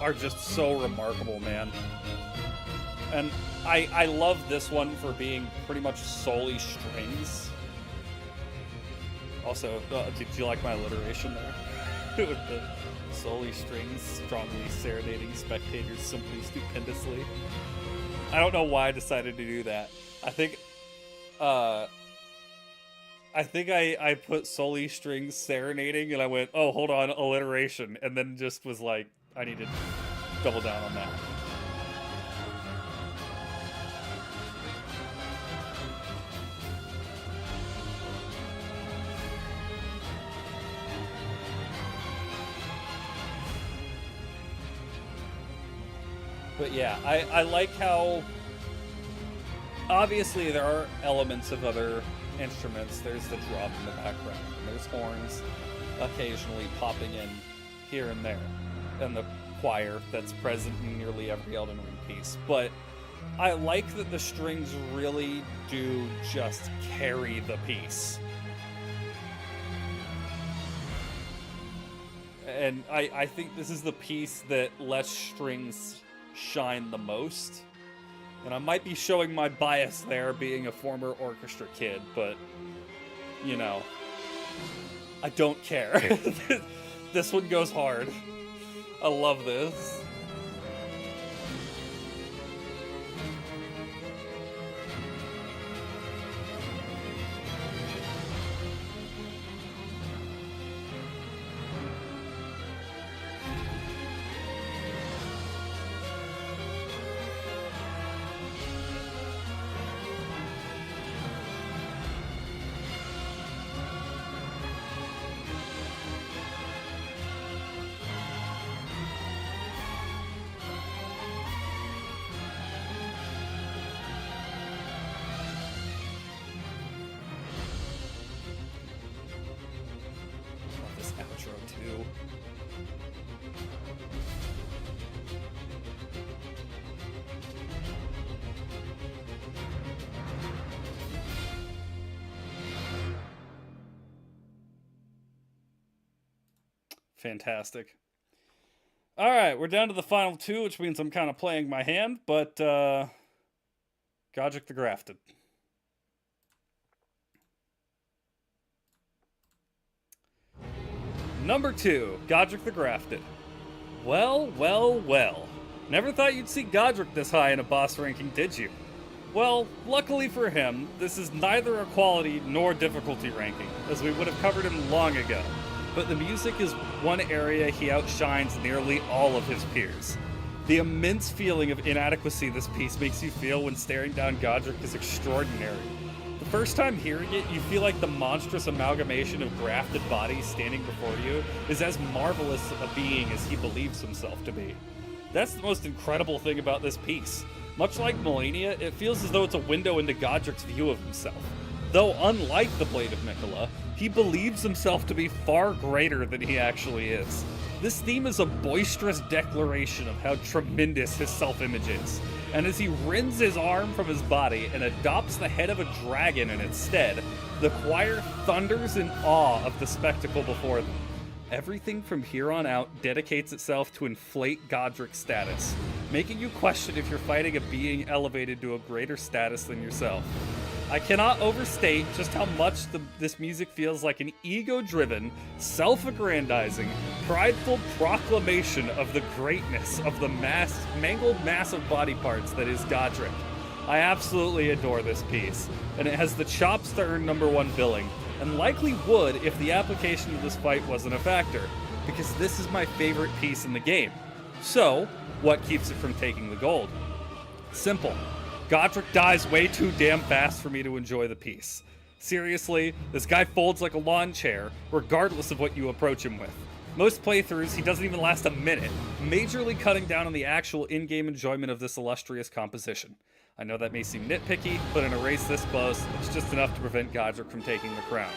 S1: are just so remarkable, man. And I love this one for being pretty much solely strings. Also, did you like my alliteration there? With the solely strings, strongly serenading spectators simply stupendously. I don't know why I decided to do that. I think I put solely strings serenading and I went, oh, hold on, alliteration, and then just was like, I need to double down on that. But yeah, I like how, obviously there are elements of other instruments. There's the drum in the background, and there's horns occasionally popping in here and there, and the choir that's present in nearly every Elden Ring piece. But I like that the strings really do just carry the piece. And I think this is the piece that lets strings shine the most. And I might be showing my bias there, being a former orchestra kid, but, you know, I don't care. This one goes hard. I love this. Fantastic. All right, we're down to the final 2, which means I'm kind of playing my hand, but Godric the Grafted. Number 2, Godric the Grafted. Well, well, well. Never thought you'd see Godric this high in a boss ranking, did you? Well, luckily for him, this is neither a quality nor difficulty ranking, as we would have covered him long ago. But the music is one area he outshines nearly all of his peers. The immense feeling of inadequacy this piece makes you feel when staring down Godric is extraordinary. The first time hearing it, you feel like the monstrous amalgamation of grafted bodies standing before you is as marvelous a being as he believes himself to be. That's the most incredible thing about this piece.
S2: Much like Melania, it feels as though it's a window into Godric's view of himself. Though unlike the Blade of Mikola, he believes himself to be far greater than he actually is. This theme is a boisterous declaration of how tremendous his self-image is, and as he rends his arm from his body and adopts the head of a dragon in its stead, the choir thunders in awe of the spectacle before them. Everything from here on out dedicates itself to inflate Godric's status, making you question if you're fighting a being elevated to a greater status than yourself. I cannot overstate just how much this music feels like an ego-driven, self-aggrandizing, prideful proclamation of the greatness of the mangled mass of body parts that is Godric. I absolutely adore this piece, and it has the chops to earn #1 billing, and likely would if the application of this fight wasn't a factor, because this is my favorite piece in the game. So, what keeps it from taking the gold? Simple. Godric dies way too damn fast for me to enjoy the piece. Seriously, this guy folds like a lawn chair, regardless of what you approach him with. Most playthroughs, he doesn't even last a minute, majorly cutting down on the actual in-game enjoyment of this illustrious composition. I know that may seem nitpicky, but in a race this close, it's just enough to prevent Godric from taking the crown.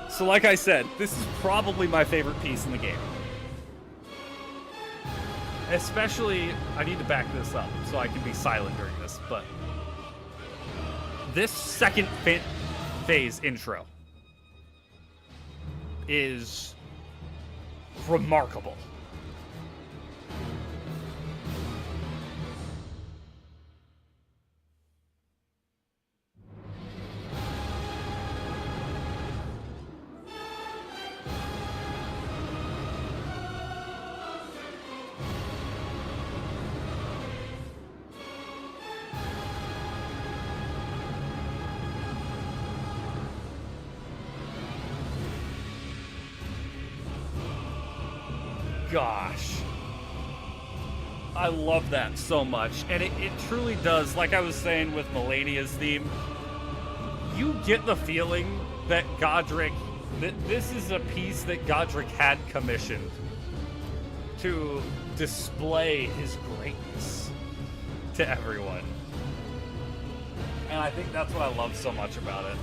S2: So like I said, this is probably my favorite piece in the game. Especially, I need to back this up so I can be silent during this, but this second phase intro is remarkable. Gosh. I love that so much. And it truly does, like I was saying with Melania's theme, you get the feeling that Godric, that this is a piece that Godric had commissioned to display his greatness to everyone. And I think that's what I love so much about it.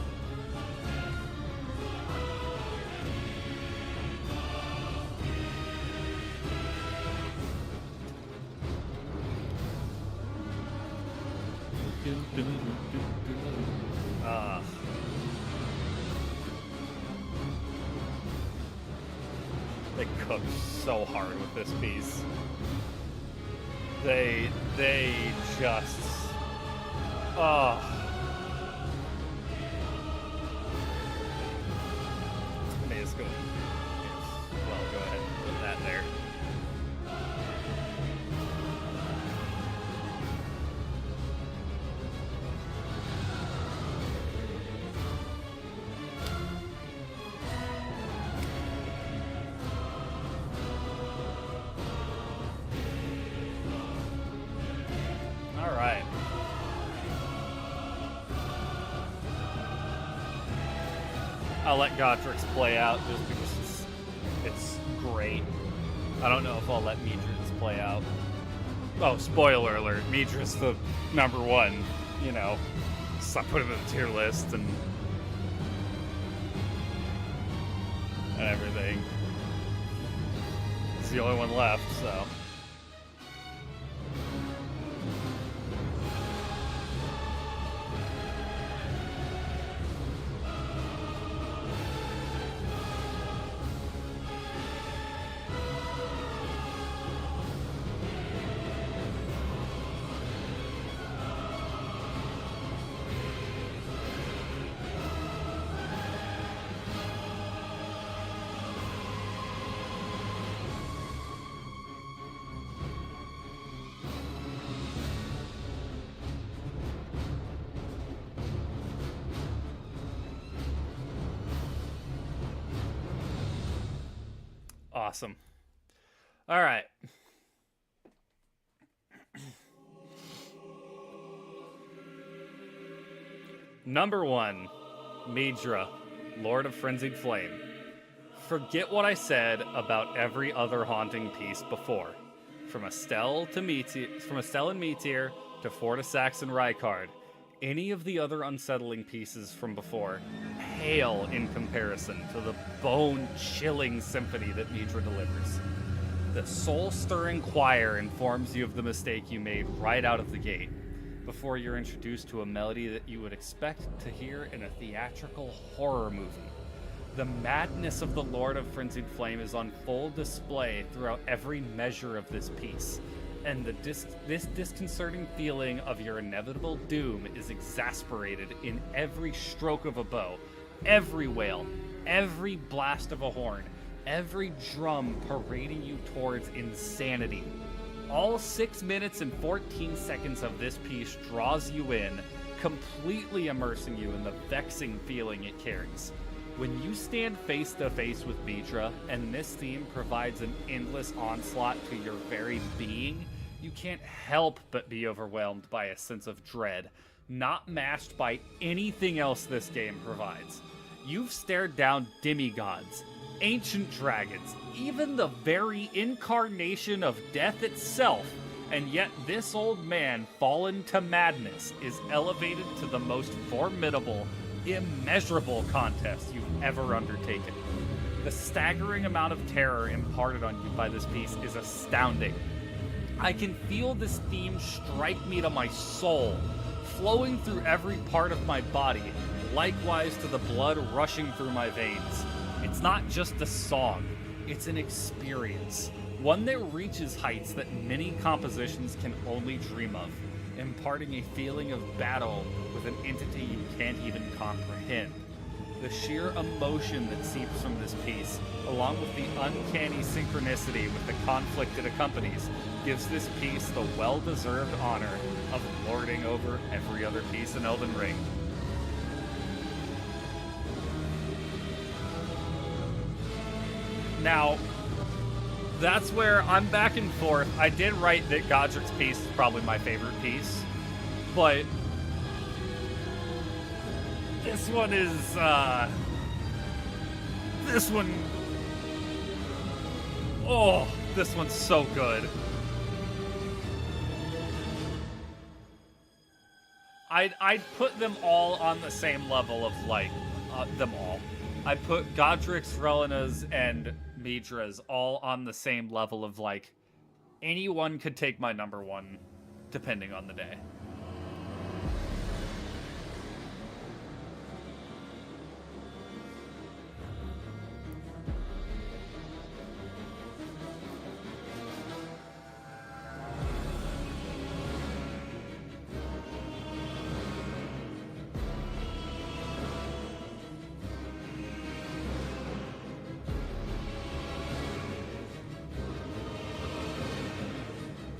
S2: They cooked so hard with this piece. They just... May as go. Well, go ahead and put that there. Alright. I'll let Godric's play out just because it's great. I don't know if I'll let Midran's play out. Oh, spoiler alert, Midran's the #1, you know. So I put him in the tier list and everything. He's the only one left, so... Awesome. All right. #1, Midra, Lord of Frenzied Flame. Forget what I said about every other haunting piece before. from Estelle and Meteor to Fortisax and Rykard, any of the other unsettling pieces from before pale in comparison to the bone-chilling symphony that Midra delivers. The soul-stirring choir informs you of the mistake you made right out of the gate, before you're introduced to a melody that you would expect to hear in a theatrical horror movie. The madness of the Lord of Frenzied Flame is on full display throughout every measure of this piece, and this disconcerting feeling of your inevitable doom is exasperated in every stroke of a bow, every wail, every blast of a horn, every drum parading you towards insanity. All 6 minutes and 14 seconds of this piece draws you in, completely immersing you in the vexing feeling it carries. When you stand face to face with Midra, and this theme provides an endless onslaught to your very being, you can't help but be overwhelmed by a sense of dread, not matched by anything else this game provides. You've stared down demigods, ancient dragons, even the very incarnation of death itself, and yet this old man, fallen to madness, is elevated to the most formidable, immeasurable contest you've ever undertaken. The staggering amount of terror imparted on you by this piece is astounding. I can feel this theme strike me to my soul, flowing through every part of my body, likewise to the blood rushing through my veins. It's not just a song, it's an experience, one that reaches heights that many compositions can only dream of, imparting a feeling of battle with an entity you can't even comprehend. The sheer emotion that seeps from this piece, along with the uncanny synchronicity with the conflict it accompanies, gives this piece the well-deserved honor of lording over every other piece in Elden Ring. Now, that's where I'm back and forth. I did write that Godric's piece is probably my favorite piece, but this one is, this one's so good. I'd put them all on the same level of, like, them all. I'd put Godric's, Relina's, and Midra's all on the same level of, like, anyone could take my number one, depending on the day.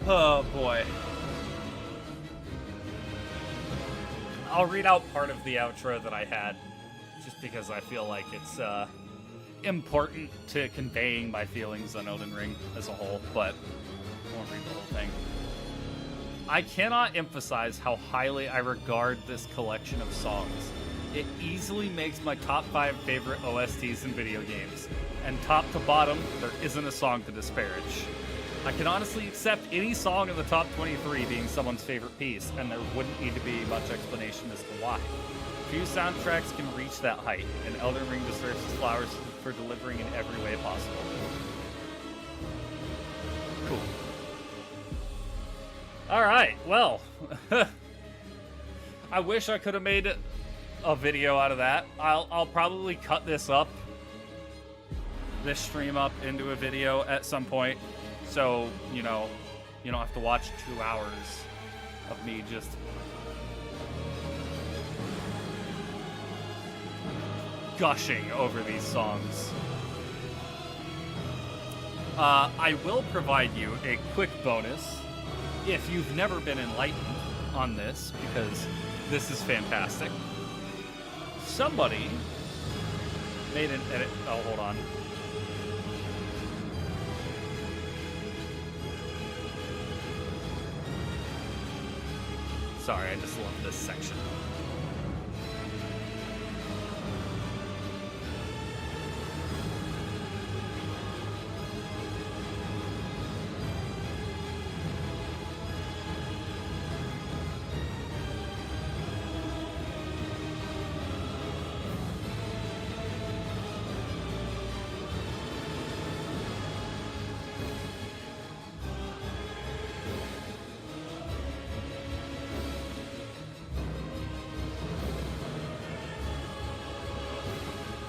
S2: Oh boy. I'll read out part of the outro that I had, just because I feel like it's important to conveying my feelings on Elden Ring as a whole, but I won't read the whole thing. I cannot emphasize how highly I regard this collection of songs. It easily makes my top 5 favorite OSTs in video games, and top to bottom, there isn't a song to disparage. I can honestly accept any song in the top 23 being someone's favorite piece, and there wouldn't need to be much explanation as to why. Few soundtracks can reach that height, and Elden Ring deserves its flowers for delivering in every way possible. Cool. Alright, well, I wish I could have made a video out of that. I'll probably cut this stream up into a video at some point. So, you know, you don't have to watch 2 hours of me just gushing over these songs. I will provide you a quick bonus if you've never been enlightened on this, because this is fantastic. Somebody made an edit. Oh, hold on. Sorry, I just love this section.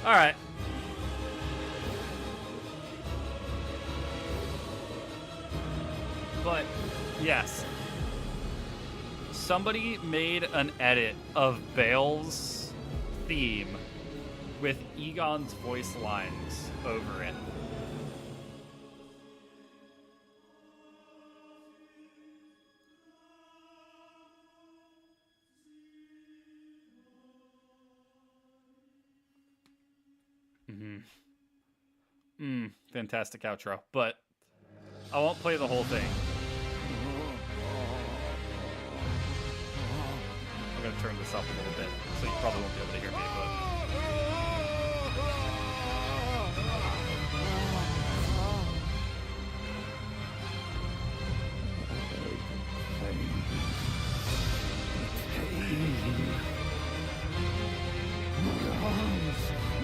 S2: All right. But yes, somebody made an edit of Bale's theme with Egon's voice lines over it. Fantastic outro, but I won't play the whole thing. I'm gonna turn this up a little bit, so you probably won't be able to hear me, but...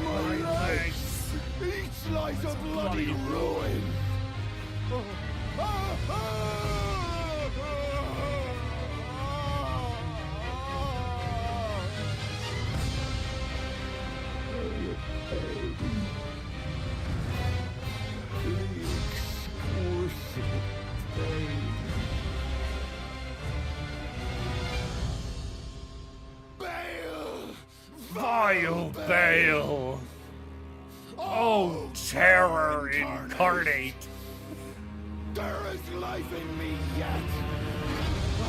S3: My legs! Each lies a bloody ruin!
S2: Vile Bale! Oh, terror incarnate!
S3: There is life in me yet! I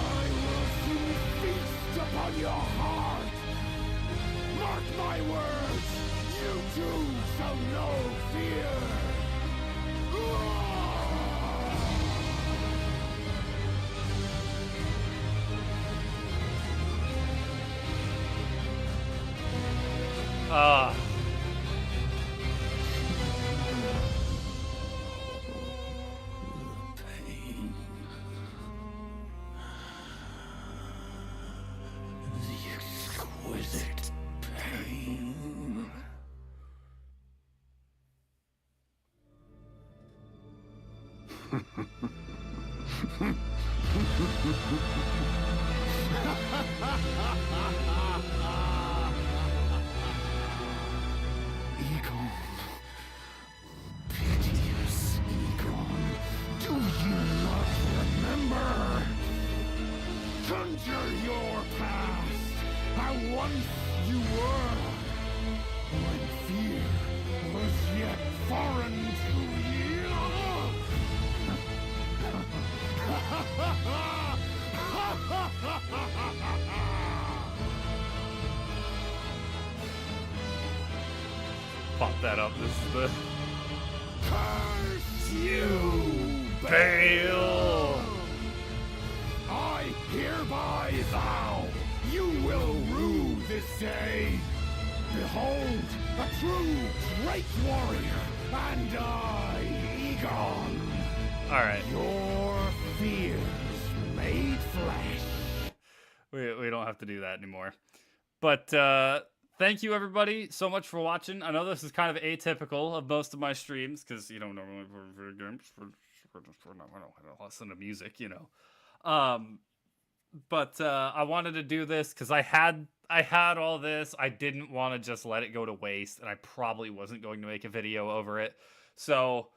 S3: will soon feast upon your heart! Mark my words! You too shall know fear! Pain. The exquisite pain. Egon. Piteous Egon. Do you not remember? Conjure your past. How once you were. When fear was yet foreign to you.
S2: Pop that up. This is the...
S3: Curse you,
S2: Bale!
S3: I hereby vow you will rue this day. Behold, a true great warrior, and I, Egon.
S2: Alright.
S3: Your fears made flesh.
S2: We don't have to do that anymore. But, thank you, everybody, so much for watching. I know this is kind of atypical of most of my streams, because, you know, normally for video games, I don't listen to music, you know. But I wanted to do this because I had all this. I didn't want to just let it go to waste, and I probably wasn't going to make a video over it. So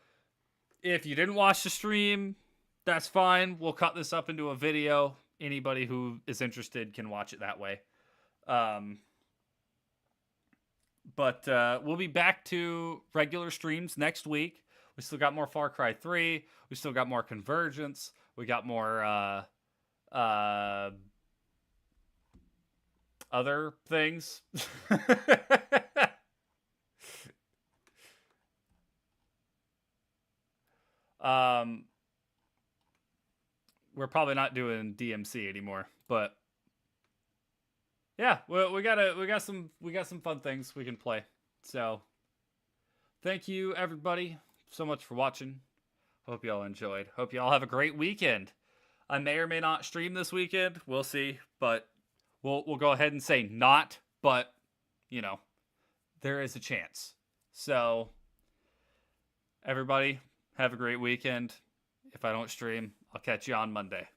S2: if you didn't watch the stream, that's fine. We'll cut this up into a video. Anybody who is interested can watch it that way. But we'll be back to regular streams next week. We still got more Far Cry 3. We still got more Convergence. We got more other things. We're probably not doing DMC anymore, but yeah, we got some fun things we can play. So thank you everybody so much for watching. Hope y'all enjoyed. Hope y'all have a great weekend. I may or may not stream this weekend. We'll see, but we'll go ahead and say not, but you know, there is a chance. So everybody have a great weekend. If I don't stream, I'll catch you on Monday.